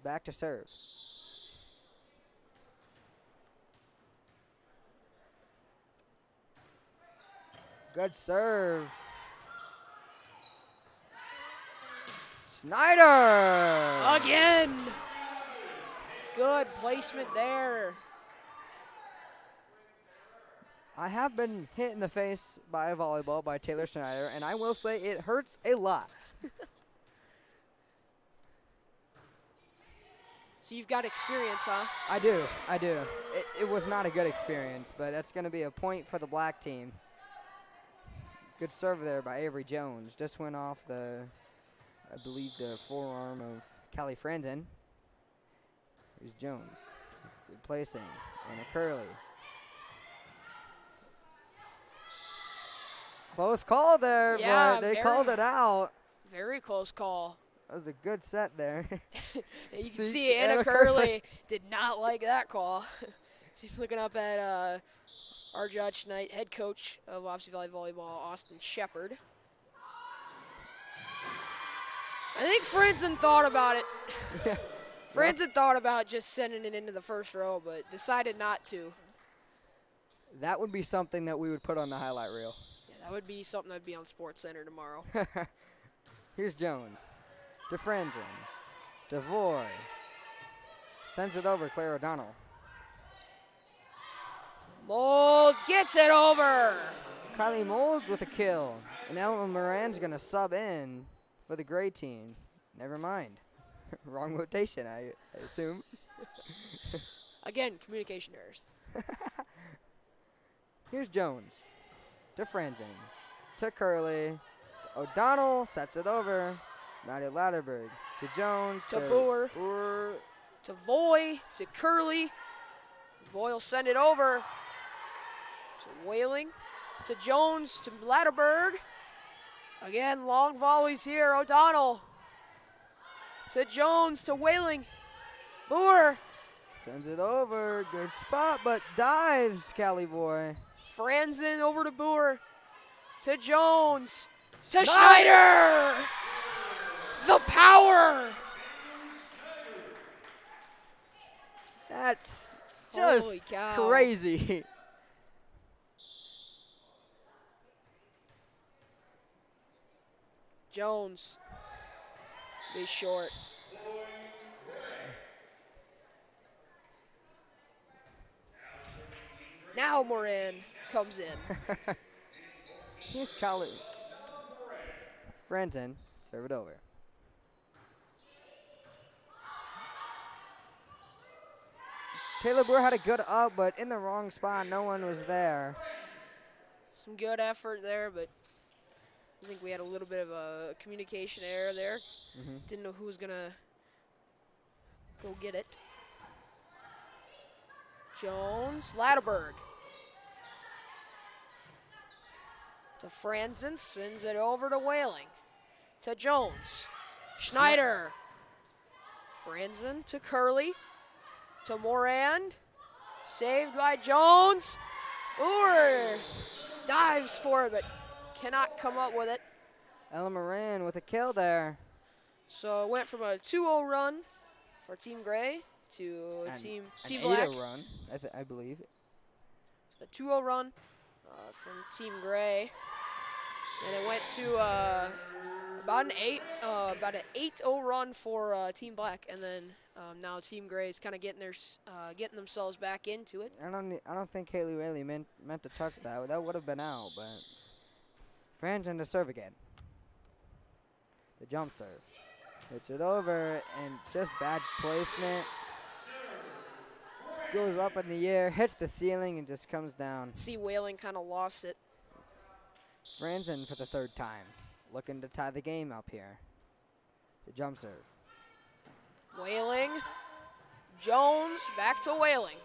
Speaker 1: back to serve. Good serve. Snyder!
Speaker 3: Again. Good placement there.
Speaker 1: I have been hit in the face by a volleyball by Taylor Snyder, and I will say it hurts a lot.
Speaker 3: So you've got experience, huh?
Speaker 1: I do. It was not a good experience, but that's going to be a point for the black team. Good serve there by Avery Jones. Just went off I believe, the forearm of Callie Franzen. Here's Jones. Good placing. And a Curley. Close call there,
Speaker 3: yeah,
Speaker 1: but they called it out.
Speaker 3: Very close call.
Speaker 1: That was a good set there.
Speaker 3: You can see Anna Curley did not like that call. She's looking up at our judge tonight, head coach of Wapsie Valley Volleyball, Austin Shepard. I think Franzen thought about it.
Speaker 1: Yeah.
Speaker 3: Franzen thought about just sending it into the first row, but decided not to.
Speaker 1: That would be something that we would put on the highlight reel.
Speaker 3: Yeah, that would be something that would be on SportsCenter tomorrow.
Speaker 1: Here's Jones. To Franzen. To Voy. Sends it over, Claire O'Donnell.
Speaker 3: Molds gets it over.
Speaker 1: Kylie Molds with a kill. And Ellen Moran's going to sub in for the gray team. Never mind. Wrong rotation, I assume.
Speaker 3: Again, communication errors.
Speaker 1: Here's Jones. To Franzen. To Curley. O'Donnell sets it over. Maddie Latterberg. To Jones.
Speaker 3: To Boer. To Voy. To Curley. Voy will send it over. To Whaling. To Jones. To Latterberg. Again, long volleys here. O'Donnell. To Jones. To Whaling. Boer.
Speaker 1: Sends it over. Good spot, but dives, Callie Boy.
Speaker 3: Franzen over to Boer. To Jones. To Schneider. The power.
Speaker 1: That's
Speaker 3: Holy
Speaker 1: just
Speaker 3: cow.
Speaker 1: crazy.
Speaker 3: Jones. Be short. Now Moran comes in.
Speaker 1: Here's Callie. Franzen, serve it over. Taylor Boer had a good up, but in the wrong spot. No one was there.
Speaker 3: Some good effort there, but I think we had a little bit of a communication error there. Didn't know who was going to go get it. Jones, Latterberg. To Franzen, sends it over to Whaling. To Jones. Schneider. Franzen to Curley. To Morand. Saved by Jones. Boer dives for it, but cannot come up with it.
Speaker 1: Ella Moran with a kill there.
Speaker 3: So it went from a 2-0 run for Team Gray to Team Black.
Speaker 1: 8-0 run, I believe.
Speaker 3: A 2-0 run from Team Gray, and it went to about an 8-0 run for Team Black, and then now Team Gray is kind of getting themselves back into it.
Speaker 1: I don't think Haley Whaley meant to touch that. That would have been out, but Franzen to serve again. The jump serve. Hits it over, and just bad placement. Goes up in the air, hits the ceiling, and just comes down.
Speaker 3: See, Whaling kind of lost it.
Speaker 1: Franzen for the third time. Looking to tie the game up here. The jump serve.
Speaker 3: Whaling. Jones, back to Whaling.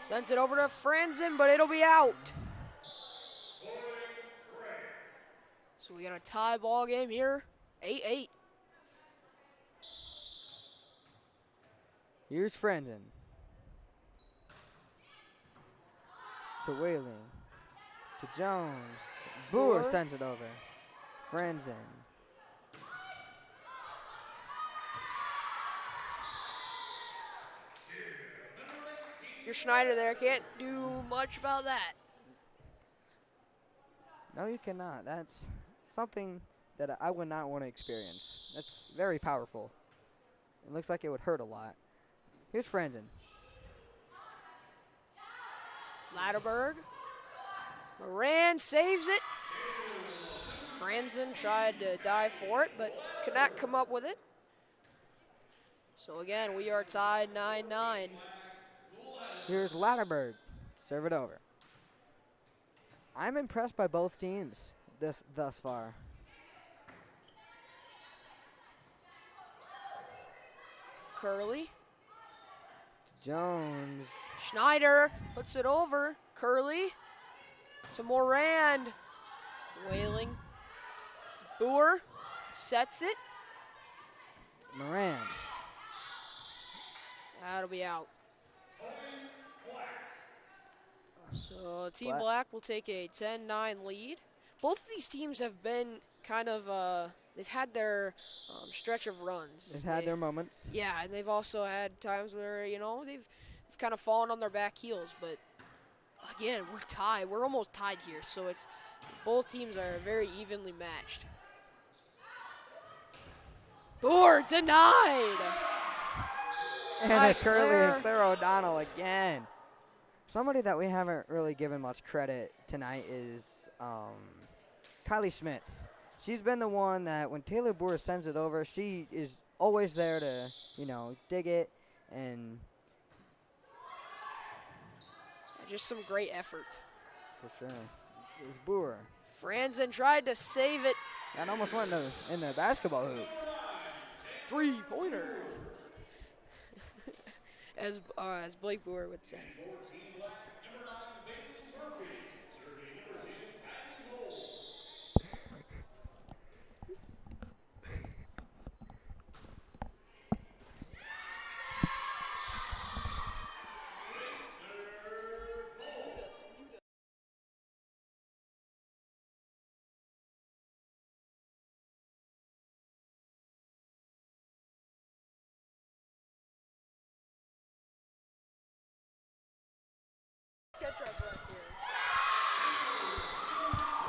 Speaker 3: Sends it over to Franzen, but it'll be out. So we got a tie ball game here. 8-8.
Speaker 1: Here's Franzen. To Whaling. To Jones. Boer sends it over. Franzen.
Speaker 3: If you're Schneider there, can't do much about that.
Speaker 1: No, you cannot. That's something that I would not want to experience. That's very powerful. It looks like it would hurt a lot. Here's Franzen.
Speaker 3: Latterberg. Moran saves it. Franzen tried to dive for it, but could not come up with it. So again, we are tied 9-9.
Speaker 1: Here's Latterberg. Serve it over. I'm impressed by both teams thus far.
Speaker 3: Curley.
Speaker 1: Jones.
Speaker 3: Schneider puts it over. Curley to Morand. Whaling. Boer sets it.
Speaker 1: Moran.
Speaker 3: That'll be out. So Team Black will take a 10-9 lead. Both of these teams have been kind of, they've had their stretch of runs.
Speaker 1: They've had their moments.
Speaker 3: Yeah, and they've also had times where, you know, they've kind of fallen on their back heels. But, again, we're tied. We're almost tied here. So it's both teams are very evenly matched. Boer denied.
Speaker 1: And Curley and Claire O'Donnell again. Somebody that we haven't really given much credit tonight is Kylie Schmitz. She's been the one that when Taylor Boer sends it over, she is always there to, you know, dig it and
Speaker 3: just some great effort.
Speaker 1: For sure. It was Boer.
Speaker 3: Franzen tried to save it.
Speaker 1: And almost went in the basketball hoop.
Speaker 3: Three-pointer. as Blake Boer would say. Catch our breath here.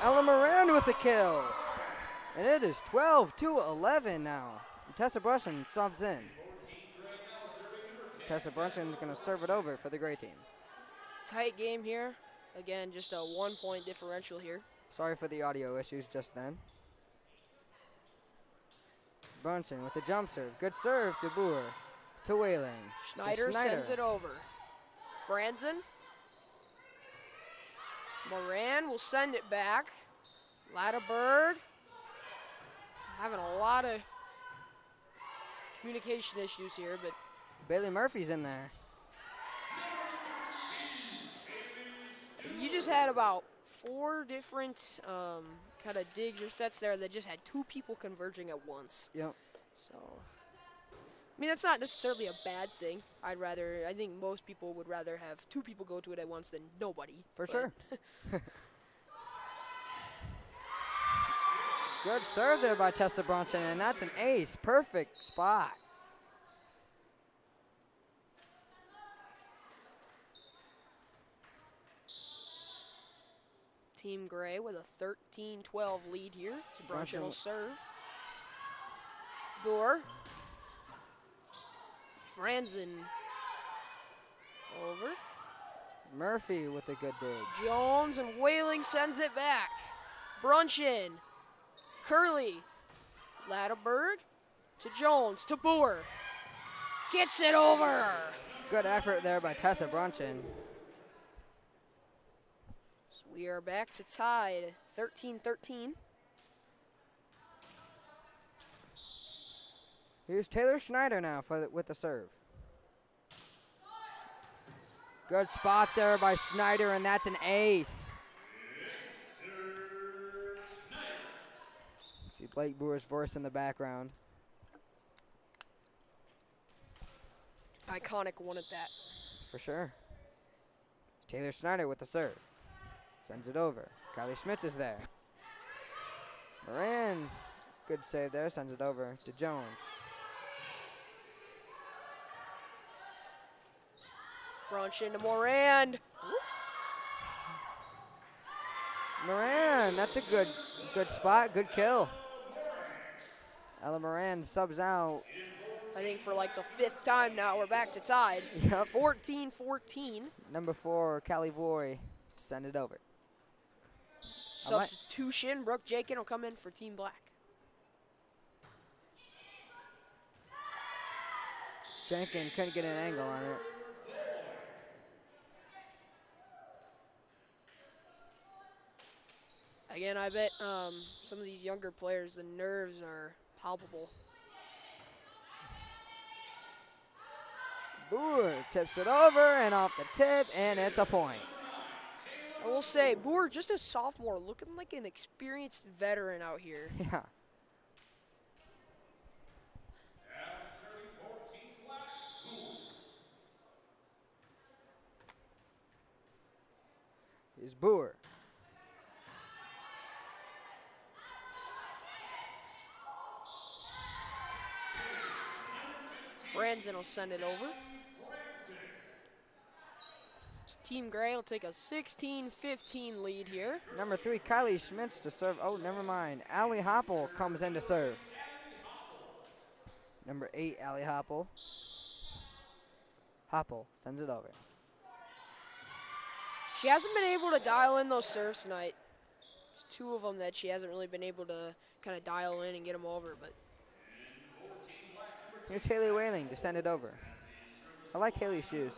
Speaker 1: Ella Moran with the kill. And it is 12-11 now. And Tessa Brunson subs in. Tessa Brunson is going to serve it over for the Gray team.
Speaker 3: Tight game here. Again, just a 1-point differential here.
Speaker 1: Sorry for the audio issues just then. Brunson with the jump serve. Good serve to Boer. To Whaling.
Speaker 3: Schneider sends it over. Franzen. Moran will send it back. Latterberg having a lot of communication issues here, but
Speaker 1: Bailey Murphy's in there.
Speaker 3: you just had about 4 different kind of digs or sets there that just had 2 people converging at once.
Speaker 1: Yep.
Speaker 3: So, I mean, that's not necessarily a bad thing. I think most people would rather have 2 people go to it at once than nobody.
Speaker 1: For sure. Good serve there by Tessa Bronson, and that's an ace. Perfect spot.
Speaker 3: Team Gray with a 13-12 lead here. Bronson will serve. Boer. Franzen over.
Speaker 1: Murphy with a good dig.
Speaker 3: Jones and Whaling sends it back. Brunchen. Curley. Latterberg to Jones to Boer. Gets it over.
Speaker 1: Good effort there by Tessa Brunchen.
Speaker 3: So we are back to tied 13-13.
Speaker 1: Here's Taylor Schneider now with the serve. Good spot there by Schneider, and that's an ace. See Blake Boer's voice in the background.
Speaker 3: Iconic one at that.
Speaker 1: For sure. Taylor Schneider with the serve. Sends it over. Kylie Schmitz is there. Moran, good save there, sends it over to Jones.
Speaker 3: Brunch into Moran.
Speaker 1: Moran, that's a good spot, good kill. Ella Moran subs out.
Speaker 3: I think for like the 5th time now, we're back to tied.
Speaker 1: Yep.
Speaker 3: 14-14.
Speaker 1: Number 4, Callie Voy, send it over.
Speaker 3: Substitution, Brooke Jakin will come in for Team Black.
Speaker 1: Jenkins couldn't get an angle on it.
Speaker 3: Again, I bet some of these younger players, the nerves are palpable.
Speaker 1: Boer tips it over and off the tip, and it's a point.
Speaker 3: I will say, Boer, just a sophomore, looking like an experienced veteran out here.
Speaker 1: Yeah. Here's Boer.
Speaker 3: Franzen will send it over. So Team Gray will take a 16-15 lead here.
Speaker 1: Number 3, Kylie Schmitz to serve. Oh, never mind. Allie Hoppel comes in to serve. Number 8, Allie Hoppel. Hoppel sends it over.
Speaker 3: She hasn't been able to dial in those serves tonight. It's 2 of them that she hasn't really been able to kind of dial in and get them over, but
Speaker 1: here's Haley Whaling to send it over. I like Haley's shoes.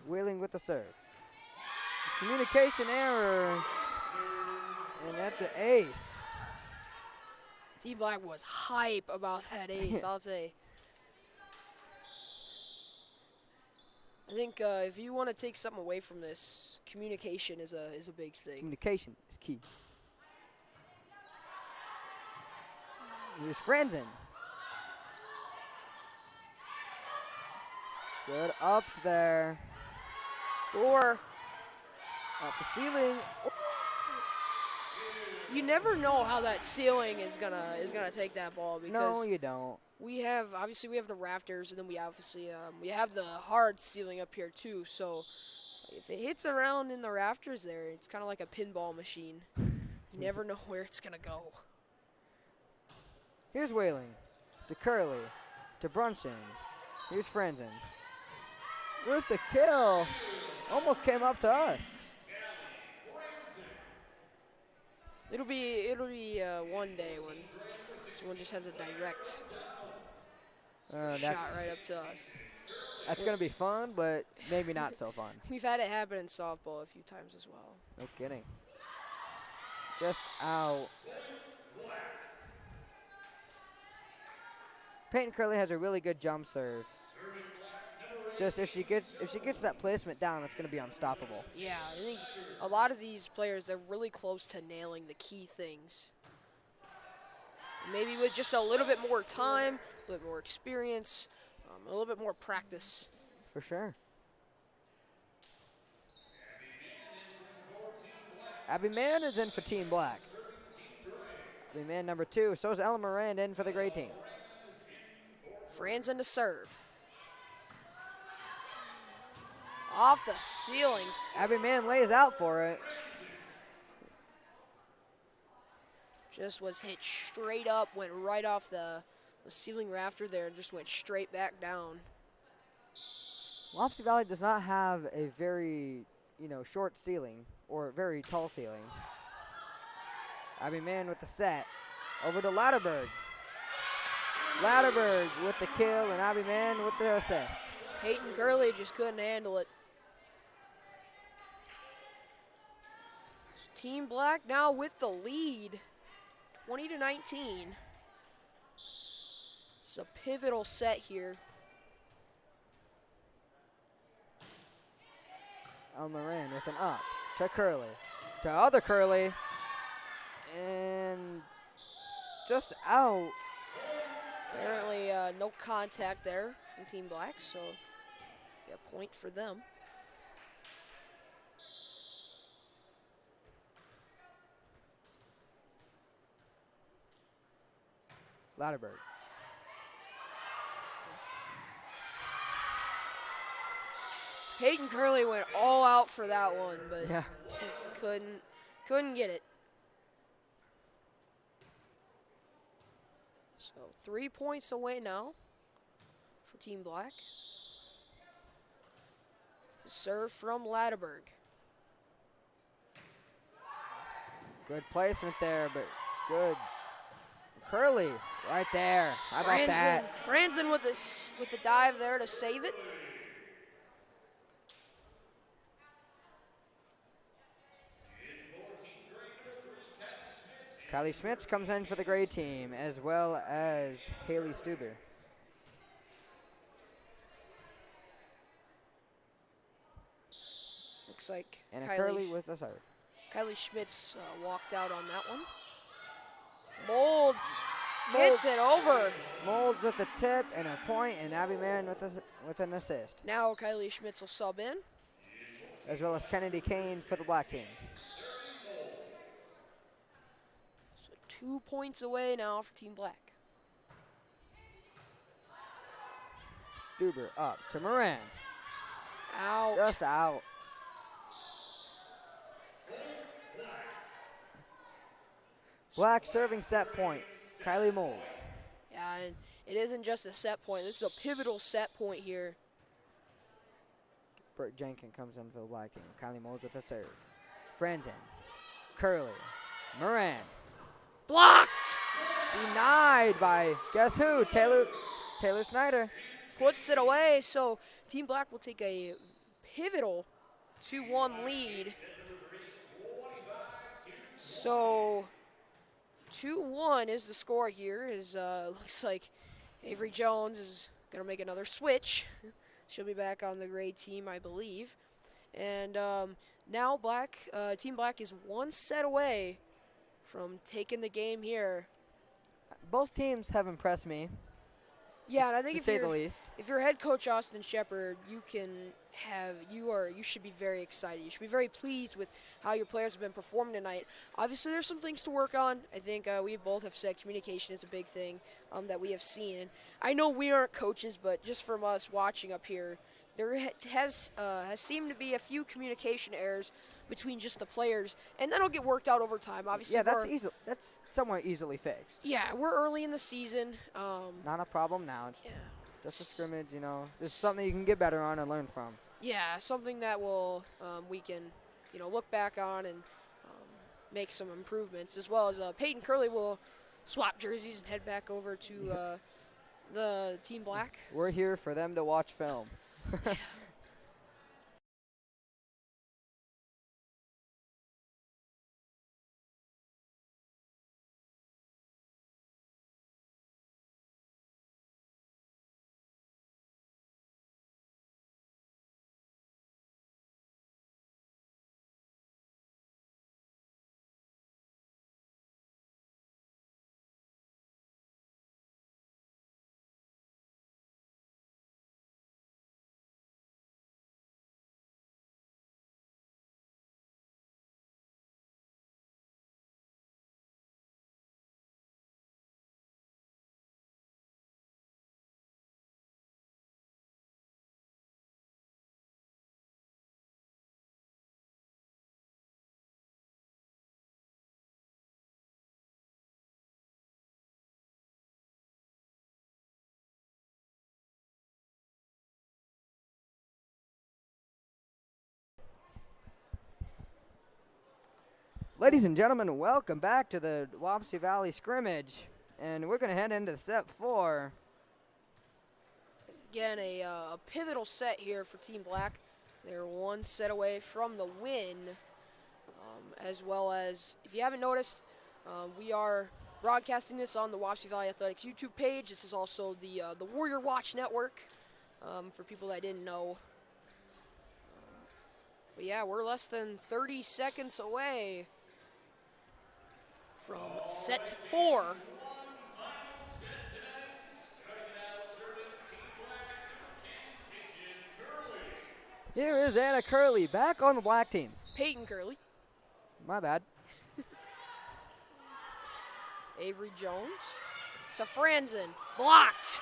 Speaker 1: Whaling with the serve. Communication error. And that's an ace.
Speaker 3: Team Black was hype about that ace, I'll say. I think if you want to take something away from this, communication is a big thing.
Speaker 1: Communication is key. Here's Franzen. Good ups there.
Speaker 3: Or
Speaker 1: Up the ceiling. Oh.
Speaker 3: you never know how that ceiling is gonna take that ball, because
Speaker 1: No, you don't.
Speaker 3: we have the rafters, and then we obviously we have the hard ceiling up here too. So if it hits around in the rafters there, it's kind of like a pinball machine. You never know where it's gonna go.
Speaker 1: Here's Whaling to Curley to Brunson. Here's Franzen with the kill. Almost came up to us.
Speaker 3: It'll be one day when This one just has a direct
Speaker 1: That's
Speaker 3: shot right up to us.
Speaker 1: That's going to be fun, but maybe not so fun.
Speaker 3: We've had it happen in softball a few times as well.
Speaker 1: No kidding. Just out. Peyton Curley has a really good jump serve. Just if she gets that placement down, it's going to be unstoppable.
Speaker 3: Yeah, I think a lot of these players, they're really close to nailing the key things. Maybe with just a little bit more time, a little bit more experience, a little bit more practice.
Speaker 1: For sure. Abby Mann is in for Team Black. Abby Mann number 2. So is Ella Moran in for the gray team.
Speaker 3: Franzen to serve. Off the ceiling.
Speaker 1: Abby Mann lays out for it.
Speaker 3: Just was hit straight up, went right off the ceiling rafter there, and just went straight back down.
Speaker 1: Wapsie Valley does not have a very, short ceiling or very tall ceiling. Abby Mann with the set. Over to Latterberg. Latterberg with the kill and Abby Mann with the assist.
Speaker 3: Peyton Curley just couldn't handle it. Team Black now with the lead, 20-19. It's a pivotal set here.
Speaker 1: Moran with an up to Curley. To other Curley. And just out.
Speaker 3: Apparently no contact there from Team Black, so a point for them.
Speaker 1: Latterberg.
Speaker 3: Peyton Curley went all out for that one, but
Speaker 1: yeah,
Speaker 3: just couldn't get it. So 3 points away now for Team Black. Serve from Latterberg.
Speaker 1: Good placement there, but good. Curley right there. How about that?
Speaker 3: Franzen with the dive there to save it.
Speaker 1: Kylie Schmitz comes in for the gray team, as well as Haley Stuber.
Speaker 3: Looks like
Speaker 1: And Curley with the serve.
Speaker 3: Kylie Schmitz walked out on that one. Molds hits it over.
Speaker 1: Molds with the tip and a point, and Abby Mann with an assist.
Speaker 3: Now Kylie Schmitz will sub in.
Speaker 1: As well as Kennedy Kane for the black team.
Speaker 3: 2 points away now for Team Black.
Speaker 1: Stuber up to Moran.
Speaker 3: Out.
Speaker 1: Just out. Black serving set point. Kylie Molds.
Speaker 3: Yeah, and it isn't just a set point. This is a pivotal set point here.
Speaker 1: Brooke Jenkins comes in for the black team. Kylie Molds with the serve. Franzen. Curley. Moran.
Speaker 3: Blocked!
Speaker 1: Denied by, guess who? Taylor Snyder.
Speaker 3: Puts it away, so Team Black will take a pivotal 2-1 lead. So 2-1 is the score here. Looks like Avery Jones is going to make another switch. She'll be back on the gray team, I believe. And now Team Black is one set away from taking the game here.
Speaker 1: Both teams have impressed me.
Speaker 3: Yeah, and I think
Speaker 1: to say the least.
Speaker 3: If you're head coach Austin Shepard, you should be very excited. You should be very pleased with how your players have been performing tonight. Obviously, there's some things to work on. I think we both have said communication is a big thing that we have seen. And I know we aren't coaches, but just from us watching up here, there has seemed to be a few communication errors between just the players, and that'll get worked out over time. Obviously,
Speaker 1: yeah, that's somewhat easily fixed.
Speaker 3: Yeah, we're early in the season.
Speaker 1: Not a problem now. It's just a scrimmage, This is something you can get better on and learn from.
Speaker 3: Yeah, something that we can, look back on and make some improvements, as well as Peyton Curley will swap jerseys and head back over to the Team Black.
Speaker 1: We're here for them to watch film. Ladies and gentlemen, welcome back to the Wapsie Valley Scrimmage. And we're going to head into set 4.
Speaker 3: Again, a pivotal set here for Team Black. They're one set away from the win, as well as, if you haven't noticed, we are broadcasting this on the Wapsie Valley Athletics YouTube page. This is also the Warrior Watch Network, for people that didn't know. But yeah, we're less than 30 seconds away from set 4.
Speaker 1: Here is Anna Curley back on the black team.
Speaker 3: Peyton Curley.
Speaker 1: My bad.
Speaker 3: Avery Jones to Franzen. Blocked.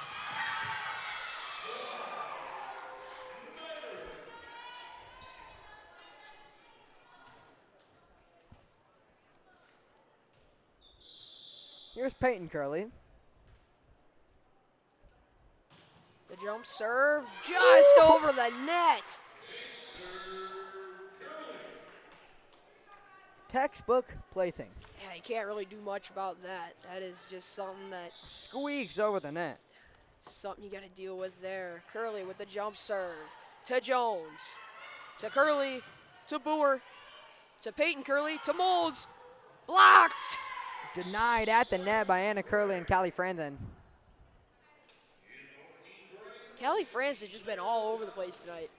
Speaker 1: Here's Peyton Curley.
Speaker 3: The jump serve just over the net.
Speaker 1: Textbook placing.
Speaker 3: Yeah, you can't really do much about that. That is just something that
Speaker 1: Squeaks over the net.
Speaker 3: you got to deal with there. Curley with the jump serve to Jones, to Curley, to Boer, to Peyton Curley, to Molds. Blocked.
Speaker 1: Denied at the net by Anna Curley and Callie Franzen.
Speaker 3: Callie France has just been all over the place tonight.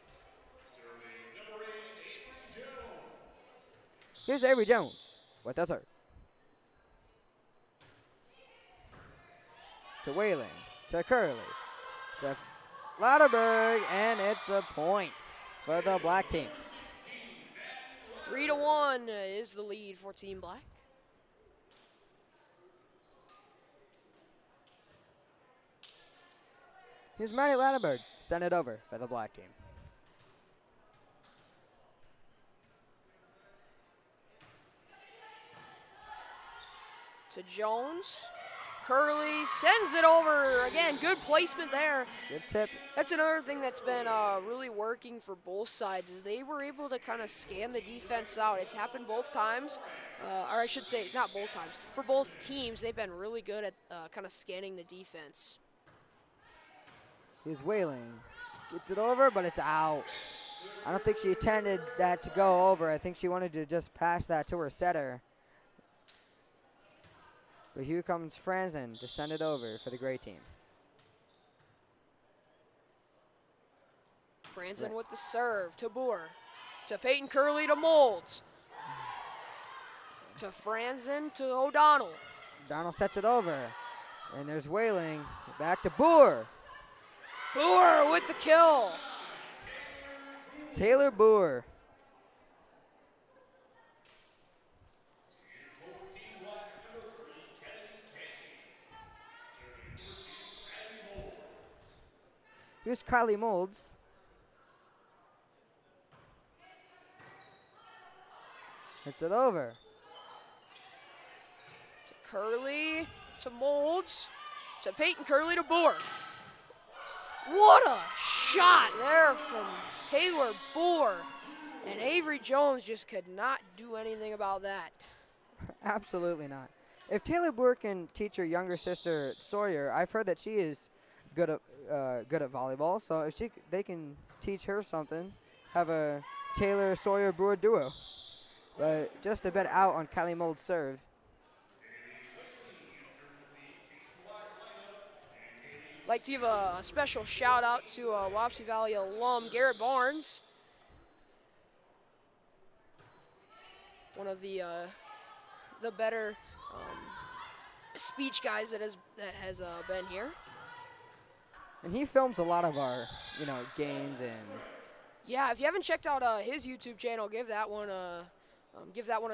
Speaker 1: Here's Avery Jones with the serve. To Whalen, to Curley, to Lauterberg, and it's a point for the black team.
Speaker 3: 3-1 is the lead for Team Black.
Speaker 1: Here's Maddie Lauterberg. Send it over for the black team.
Speaker 3: To Jones. Curley sends it over. Again, good placement there.
Speaker 1: Good tip.
Speaker 3: That's another thing that's been really working for both sides is they were able to kind of scan the defense out. It's happened both times, or I should say not both times. For both teams, they've been really good at kind of scanning the defense.
Speaker 1: Here's Whaling. Gets it over, but it's out. I don't think she intended that to go over. I think she wanted to just pass that to her setter. But here comes Franzen to send it over for the gray team.
Speaker 3: Franzen with the serve to Boer. To Peyton Curley to Molds. To Franzen to O'Donnell.
Speaker 1: O'Donnell sets it over. And there's Whaling. Back to Boer.
Speaker 3: Boer with the kill.
Speaker 1: Taylor Boer. Here's Kylie Molds. Hits it over.
Speaker 3: To Curley, to Molds, to Peyton Curley, to Boer. What a shot there from Taylor Boer. And Avery Jones just could not do anything about that.
Speaker 1: Absolutely not. If Taylor Boer can teach her younger sister Sawyer, I've heard that she is good at volleyball. So if they can teach her something, have a Taylor Sawyer Boer duo. But just a bit out on Kylie Mold's serve.
Speaker 3: Like to give a special shout out to Wapsie Valley alum Garrett Barnes, one of the better speech guys that has been here.
Speaker 1: And he films a lot of our games and.
Speaker 3: Yeah, if you haven't checked out his YouTube channel, give that one a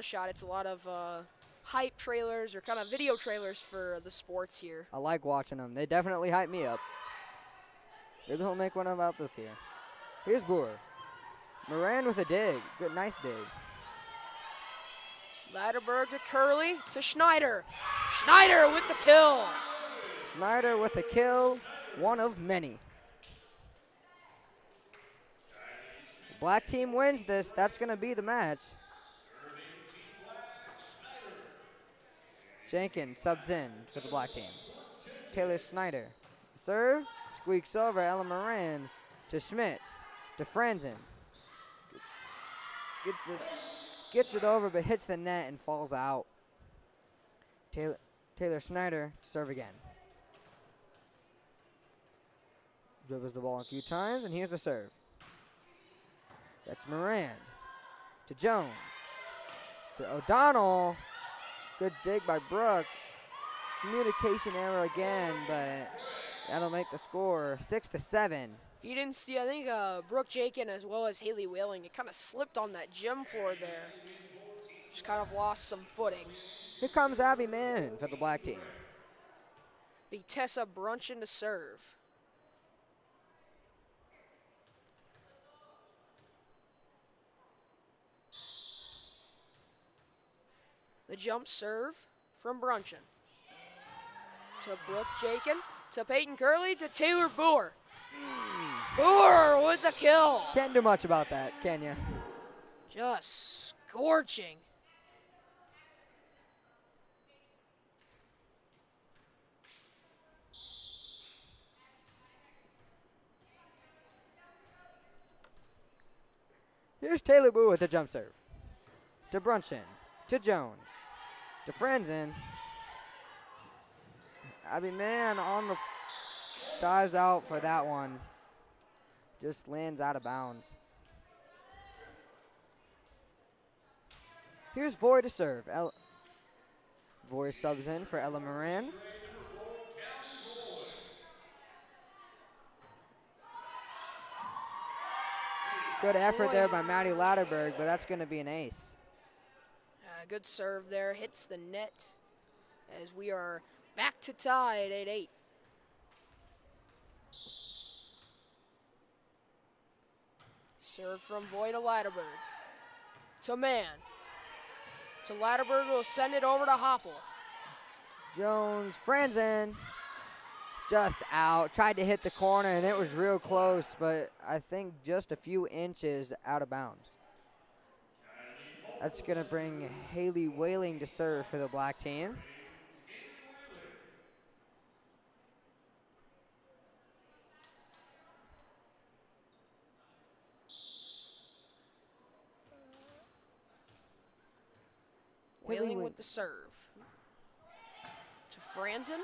Speaker 3: shot. It's a lot of hype trailers or kind of video trailers for the sports here.
Speaker 1: I like watching them. They definitely hype me up. Maybe he'll make one about this here. Here's Boer. Moran with a dig. Good, nice dig.
Speaker 3: Latterberg to Curley to Schneider. Schneider with the kill.
Speaker 1: Schneider with a kill. One of many. The black team wins this. That's going to be the match. Jenkins subs in for the black team. Taylor Schneider. Serve. Squeaks over Ella Moran to Schmitz. To Franzen. Gets it over but hits the net and falls out. Taylor Schneider to serve again. Dribbles the ball a few times and here's the serve. That's Moran. To Jones. To O'Donnell. Good dig by Brooke. Communication error again, but that'll make the score 6-7.
Speaker 3: If you didn't see, I think Brooke Jakin as well as Haley Whaling, it kind of slipped on that gym floor there. Just kind of lost some footing.
Speaker 1: Here comes Abby Mann for the black team.
Speaker 3: Big Tessa Brunchen to serve. The jump serve from Brunchen. To Brooke Jakin, to Peyton Curley, to Taylor Boer. Boer with the kill.
Speaker 1: Can't do much about that, can you?
Speaker 3: Just scorching.
Speaker 1: Here's Taylor Boer with the jump serve. To Brunchen. To Jones. To Franzen. Abby Mann on the dives out for that one. Just lands out of bounds. Here's Voy to serve. Voy subs in for Ella Moran. Good effort there by Maddie Latterberg, but that's going to be an ace.
Speaker 3: Good serve there, hits the net as we are back to tie at 8-8. Serve from Voy to Latterberg. To Mann. To Latterberg, will send it over to Hoppel.
Speaker 1: Jones, Franzen, just out. Tried to hit the corner, and it was real close, but I think just a few inches out of bounds. That's going to bring Haley Whaling to serve for the black team.
Speaker 3: Whaling with the serve. To Franzen.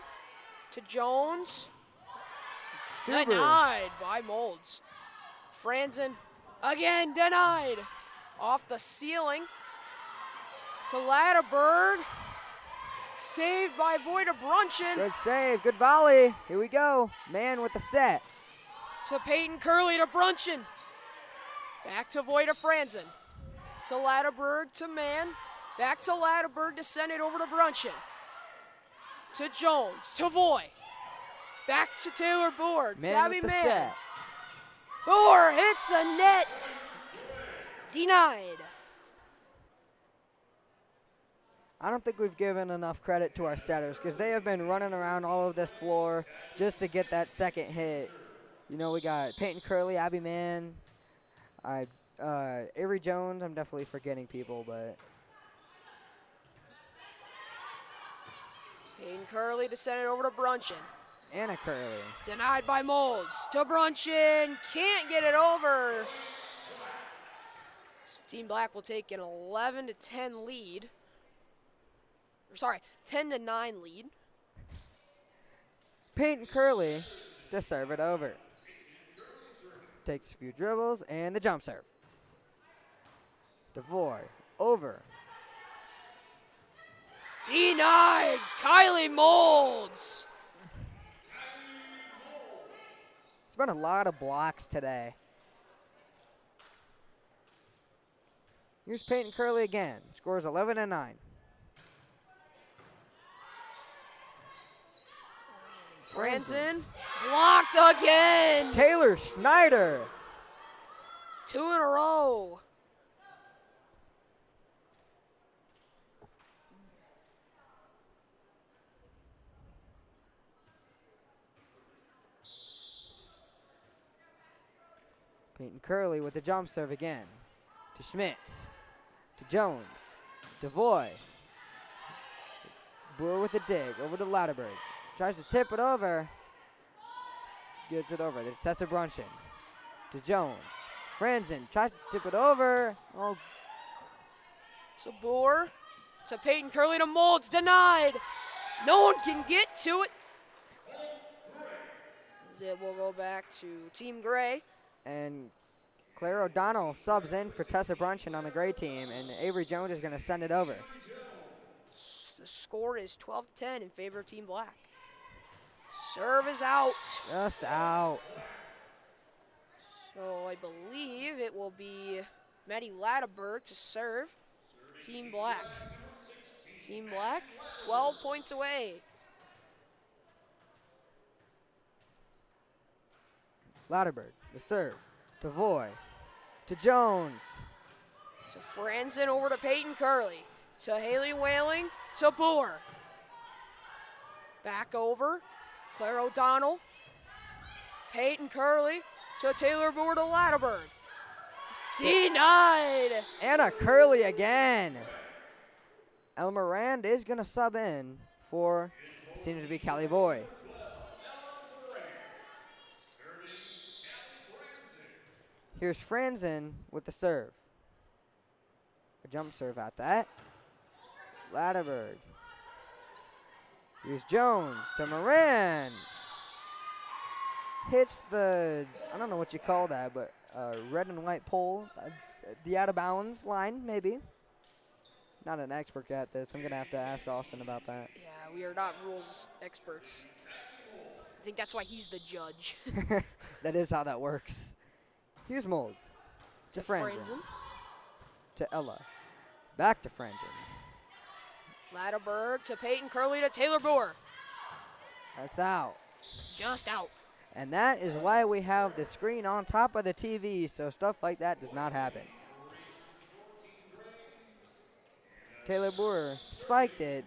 Speaker 3: To Jones.
Speaker 1: Stuber.
Speaker 3: Denied by Molds. Franzen again denied. Off the ceiling. To Latterberg. Saved by Voy to Brunchen.
Speaker 1: Good save, good volley. Here we go. Mann with the set.
Speaker 3: To Peyton Curley to Brunchen. Back to Voy to Franzen. To Latterberg to Mann. Back to Latterberg to send it over to Brunchen. To Jones. To Voy. Back to Taylor Boer. Tabby Mann. Boer hits the net. Denied.
Speaker 1: I don't think we've given enough credit to our setters because they have been running around all over this floor just to get that second hit. You know, we got Peyton Curley, Abby Mann, Avery Jones. I'm definitely forgetting people, but
Speaker 3: Peyton Curley to send it over to Brunchen.
Speaker 1: Anna Curley.
Speaker 3: Denied by Molds. To Brunchen. Can't get it over. So Team Black will take an 11-10 lead. Or sorry, 10-9 lead.
Speaker 1: Peyton Curley to serve it over. Takes a few dribbles and the jump serve. DeVoy over.
Speaker 3: Denied. Kylie Molds.
Speaker 1: There's been a lot of blocks today. Here's Peyton Curley again. Scores 11-9.
Speaker 3: Franzen blocked again.
Speaker 1: Taylor Schneider.
Speaker 3: 2 in a row.
Speaker 1: Peyton Curley with the jump serve again. To Schmitz. To Jones. To Voy. Boer with a dig over to Lauterberg. Tries to tip it over. Gets it over to Tessa Brunchen. To Jones. Franzen tries to tip it over. Oh,
Speaker 3: To Boer. To Peyton Curley to Molds. Denied. No one can get to it. It will go back to Team Gray.
Speaker 1: and Claire O'Donnell subs in for Tessa Brunchen on the gray team, and Avery Jones is going to send it over.
Speaker 3: The score is 12-10 in favor of Team Black. Serve is out.
Speaker 1: Just out.
Speaker 3: So I believe it will be Maddie Latterberg to serve Team Black. Team Black, 12 points away.
Speaker 1: Lauterberg, the serve, to Voy, to Jones.
Speaker 3: To Franzen, over to Peyton Curley. To Haley Whaling, to Boer. Back over, Claire O'Donnell. Peyton Curley, to Taylor Boer to Latterberg. Denied.
Speaker 1: Anna Curley again. El Morand is going to sub in for, seems to be Callie Boy. Here's Franzen with the serve. A jump serve at that. Latterberg. Here's Jones to Moran. Hits the, I don't know what you call that, but red and white pole. The out of bounds line, maybe. Not an expert at this. I'm going to have to ask Austin about that.
Speaker 3: Yeah, we are not rules experts. I think that's why he's the judge.
Speaker 1: That is how that works. Here's Molds. To Franzen. To Ella. Back to Franzen.
Speaker 3: Latterberg to Peyton Curley to Taylor Boer.
Speaker 1: That's out.
Speaker 3: Just out.
Speaker 1: And that is why we have the screen on top of the TV, so stuff like that does not happen. Taylor Boer spiked it,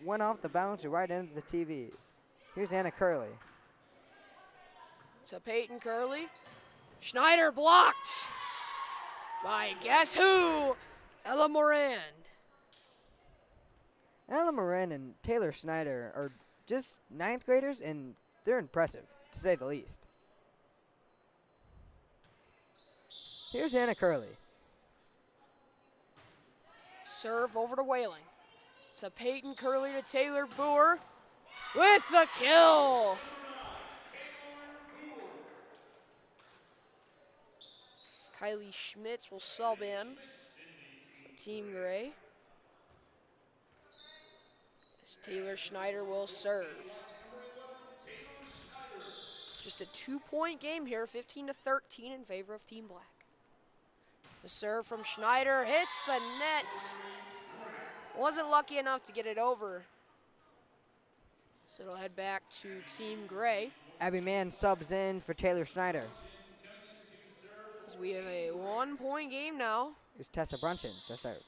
Speaker 1: went off the bounce right into the TV. Here's Anna Curley.
Speaker 3: To Peyton Curley. Schneider blocked by guess who? Ella Morand.
Speaker 1: Ella Moran and Taylor Schneider are just ninth graders, and they're impressive, to say the least. Here's Anna Curley.
Speaker 3: Serve over to Whaling. To Peyton Curley to Taylor Boer with the kill. Kylie Schmitz will sub in for Team Gray. As Taylor Schneider will serve. Just a 2-point game here, 15-13 in favor of Team Black. The serve from Schneider hits the net. Wasn't lucky enough to get it over. So it'll head back to Team Gray.
Speaker 1: Abby Mann subs in for Taylor Schneider.
Speaker 3: As we have a 1-point game now.
Speaker 1: Here's Tessa Brunchen to serve.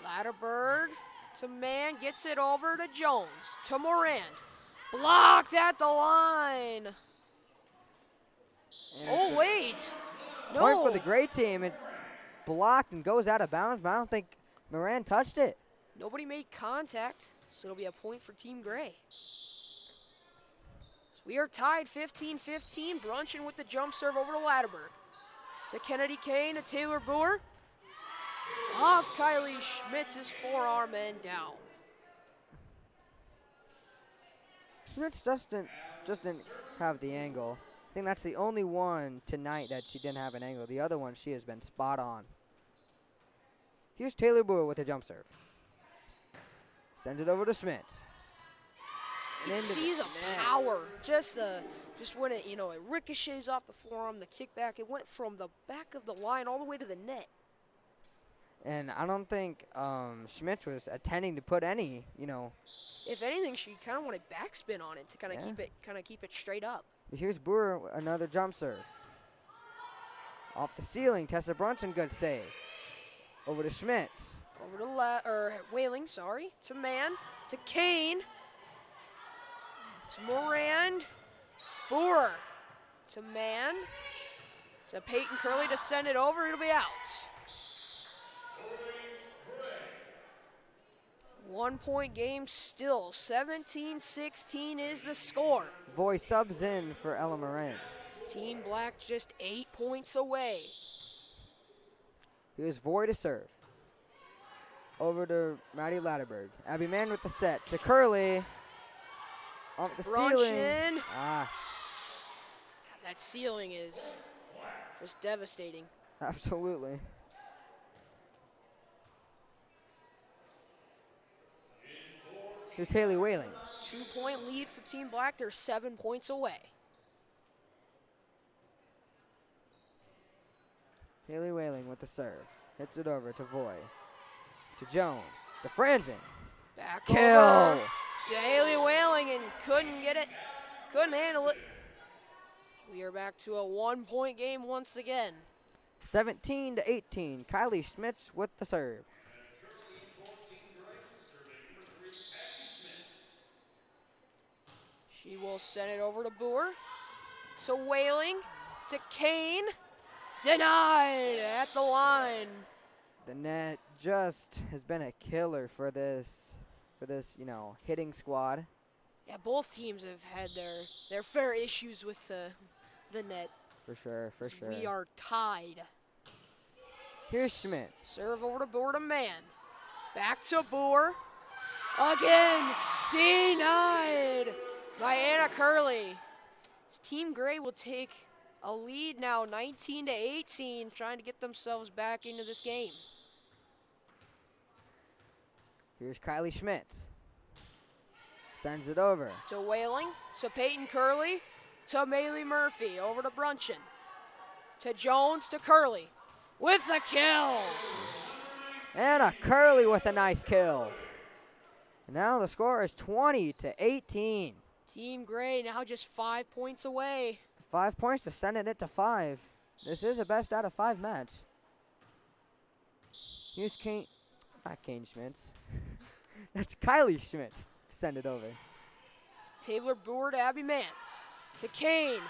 Speaker 3: Latterberg to Mann, gets it over to Jones, to Morand. Blocked at the line.
Speaker 1: And
Speaker 3: Oh, wait. No.
Speaker 1: point for the gray team. It's blocked and goes out of bounds, but I don't think Moran touched it.
Speaker 3: Nobody made contact, so it'll be a point for Team Gray. So we are tied 15-15. Brunchen with the jump serve over to Latterberg. To Kennedy Kane, to Taylor Boer. Off Kylie Schmitz's forearm and down.
Speaker 1: Schmitz just didn't have the angle. I think that's the only one tonight that she didn't have an angle. The other one, she has been spot on. Here's Taylor Boer with a jump serve. Sends it over to Schmitz.
Speaker 3: You see the power, just when it, it ricochets off the forearm, the kickback, it went from the back of the line all the way to the net.
Speaker 1: And I don't think Schmitz was intending to put any,
Speaker 3: If anything, she kind of wanted backspin on it to kind of keep it straight up.
Speaker 1: Here's Boer, another jump serve. Off the ceiling, Tessa Brunson, good save. Over to Schmitz.
Speaker 3: Over to Whaling, to Mann, to Kane, to Moran, Boer, to Mann, to Peyton Curley to send it over. It'll be out. 1 point game still. 17-16 is the score.
Speaker 1: Voy subs in for Ella Moran.
Speaker 3: Team Black just 8 points away.
Speaker 1: Here's Voy to serve. Over to Maddie Latterberg. Abby Mann with the set to Curley. Off the ceiling.
Speaker 3: That ceiling is just devastating.
Speaker 1: Absolutely. Here's Haley Whaling.
Speaker 3: 2 point lead for Team Black. They're 7 points away.
Speaker 1: Haley Whaling with the serve. Hits it over to Voy. To Jones. To Franzen.
Speaker 3: Back
Speaker 1: Kill.
Speaker 3: over to Haley Whaling and couldn't get it. Couldn't handle it. We are back to a 1 point game once again.
Speaker 1: 17-18. Kylie Schmitz with the serve.
Speaker 3: She will send it over to Boer. To Whaling. To Kane. Denied at the line.
Speaker 1: The net just has been a killer for this, hitting squad.
Speaker 3: Yeah, both teams have had their fair issues with the net.
Speaker 1: For sure.
Speaker 3: We are tied.
Speaker 1: Here's Schmitz.
Speaker 3: Serve over to Boer to Mann. Back to Boer. Again, denied by Anna Curley. Team Gray will take a lead now, 19-18, trying to get themselves back into this game.
Speaker 1: Here's Kylie Schmitz. Sends it over.
Speaker 3: To Whaling, to Peyton Curley, to Maylee Murphy, over to Brunchen. To Jones, to Curley, with the kill.
Speaker 1: Anna Curley with a nice kill. And now the score is 20-18.
Speaker 3: Team Gray now just 5 points away.
Speaker 1: 5 points to send it to 5. This is a best out of 5 match. Here's not Kane Schmitz. That's Kylie Schmitz. Send it over.
Speaker 3: It's Taylor Boer to Abby Mann. To Kane.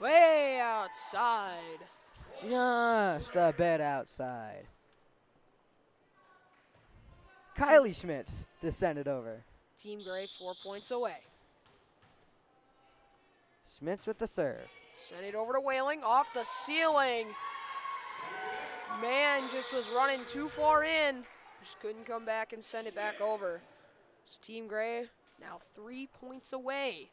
Speaker 3: Way outside.
Speaker 1: Just a bit outside. Kylie Schmitz to send it over.
Speaker 3: Team Gray 4 points away.
Speaker 1: Schmitz with the serve.
Speaker 3: Send it over to Whaling, off the ceiling. Man just was running too far in. Just couldn't come back and send it back over. So Team Gray now 3 points away.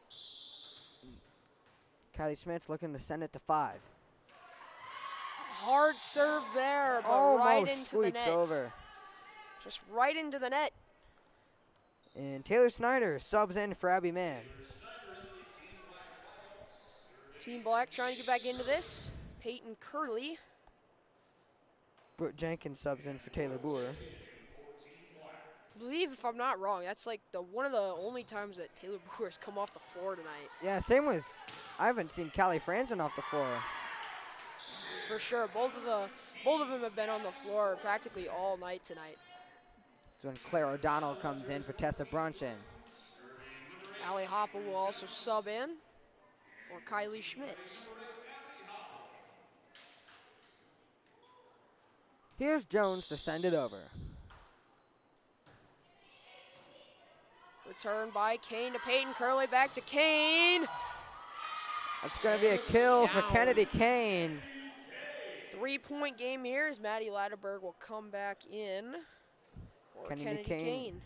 Speaker 1: Kylie Schmitz looking to send it to 5.
Speaker 3: Hard serve there, but
Speaker 1: almost
Speaker 3: right into the net.
Speaker 1: Over.
Speaker 3: Just right into the net.
Speaker 1: And Taylor Snyder subs in for Abby Mann.
Speaker 3: Team Black trying to get back into this. Peyton Curley.
Speaker 1: Brooke Jenkins subs in for Taylor Boer.
Speaker 3: I believe, if I'm not wrong, that's like one of the only times that Taylor Boer has come off the floor tonight.
Speaker 1: Yeah, same with, I haven't seen Callie Franzen off the floor.
Speaker 3: For sure, both of them have been on the floor practically all night tonight.
Speaker 1: That's when Claire O'Donnell comes in for Tessa Brunchen.
Speaker 3: Allie Hopper will also sub in for Kylie Schmitz.
Speaker 1: Here's Jones to send it over.
Speaker 3: Return by Kane to Peyton. Curley back to Kane.
Speaker 1: That's going to be a
Speaker 3: It's
Speaker 1: kill for
Speaker 3: down.
Speaker 1: Kennedy Kane.
Speaker 3: 3-point game here as Maddie Latterberg will come back in for Kennedy Kane.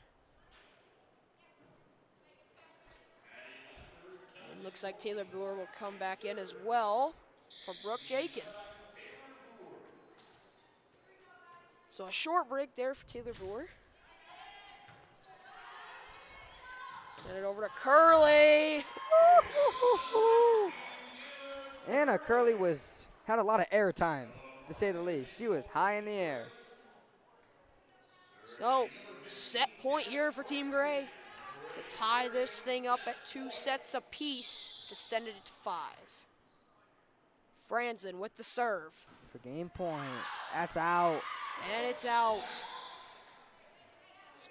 Speaker 3: And looks like Taylor Brewer will come back in as well for Brooke Jakin. So a short break there for Taylor Brewer. Send it over to Curley.
Speaker 1: Anna Curley had a lot of air time, to say the least. She was high in the air.
Speaker 3: So, set point here for Team Gray to tie this thing up at 2 sets apiece to send it to 5. Franzen with the serve.
Speaker 1: For game point. That's out.
Speaker 3: And it's out.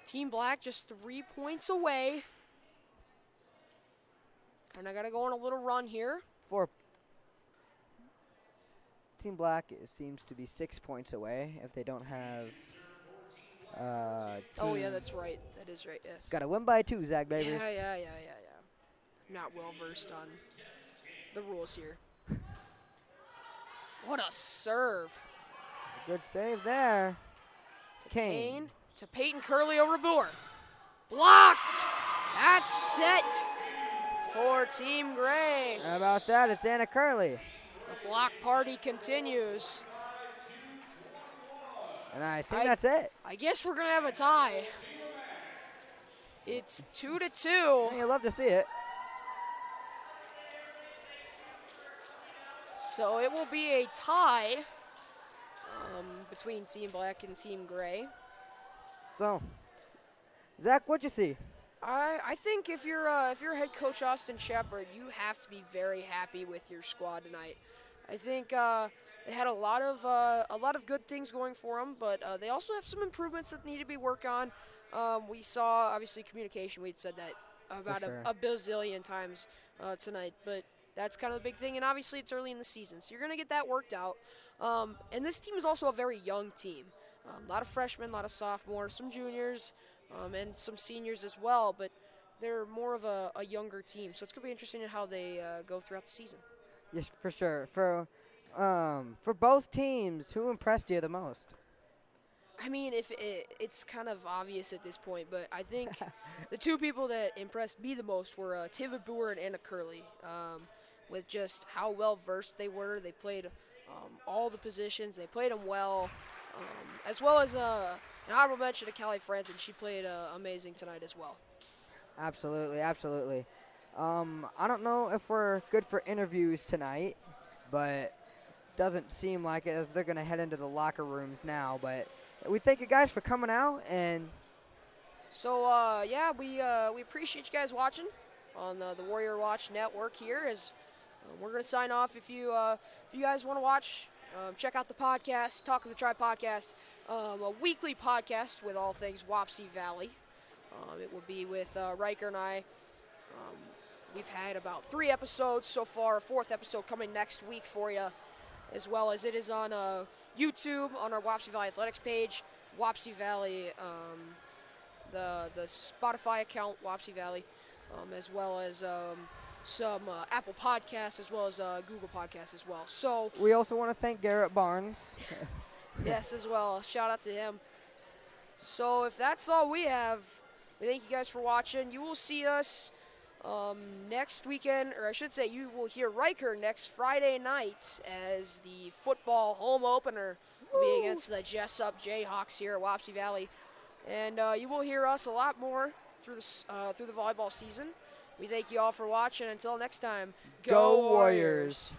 Speaker 3: Team Black just 3 points away. And I got to go on a little run here.
Speaker 1: For Team Black, it seems to be 6 points away if they don't have.
Speaker 3: Oh, yeah, that's right. That is right, yes.
Speaker 1: Got to win by 2, Zach Babers.
Speaker 3: Yeah. Not well versed on the rules here. What a serve.
Speaker 1: Good save there.
Speaker 3: Kane to Peyton. Curley over to Boer. Blocked. That's set for Team Gray.
Speaker 1: How about that? It's Anna Curley.
Speaker 3: The block party continues.
Speaker 1: And I think that's it.
Speaker 3: I guess we're going to have a tie. It's 2-2.
Speaker 1: You love to see it.
Speaker 3: So it will be a tie between Team Black and Team Gray.
Speaker 1: So, Zach, what'd you see?
Speaker 3: I think if you're head coach Austin Shepard, you have to be very happy with your squad tonight. I think they had a lot of good things going for them, but they also have some improvements that need to be worked on. We saw obviously communication. We'd said that about a bazillion times tonight, but that's kind of the big thing. And obviously it's early in the season, so you're gonna get that worked out. And this team is also a very young team. A lot of freshmen, a lot of sophomores, some juniors. And some seniors as well, but they're more of a younger team. So it's going to be interesting in how they go throughout the season.
Speaker 1: Yes, for sure. For both teams, who impressed you the most?
Speaker 3: I mean, it's kind of obvious at this point, but I think the two people that impressed me the most were Taylor Brewer and Anna Curley, with just how well-versed they were. They played all the positions. They played them well, as well as an honorable mention to Callie Franzen. She played amazing tonight as well.
Speaker 1: Absolutely. I don't know if we're good for interviews tonight, but doesn't seem like it as they're going to head into the locker rooms now. But we thank you guys for coming out. And
Speaker 3: so, we appreciate you guys watching on the Warrior Watch Network here. As we're going to sign off. If you guys want to watch, check out the podcast, Talk of the Tribe podcast. A weekly podcast with all things Wapsie Valley. It will be with Riker and I. We've had about 3 episodes so far, a 4th episode coming next week for you, as well as it is on YouTube on our Wapsie Valley Athletics page, Wapsie Valley, the Spotify account, Wapsie Valley, as well as some Apple Podcasts, as well as Google Podcasts as well. So
Speaker 1: we also want to thank Garrett Barnes.
Speaker 3: Yes, as well. Shout out to him. So if that's all we have, we thank you guys for watching. You will see us next weekend, or I should say you will hear Riker next Friday night as the football home opener will be against the Jessup Jayhawks here at Wapsie Valley. And you will hear us a lot more through the volleyball season. We thank you all for watching. Until next time,
Speaker 1: Go Warriors.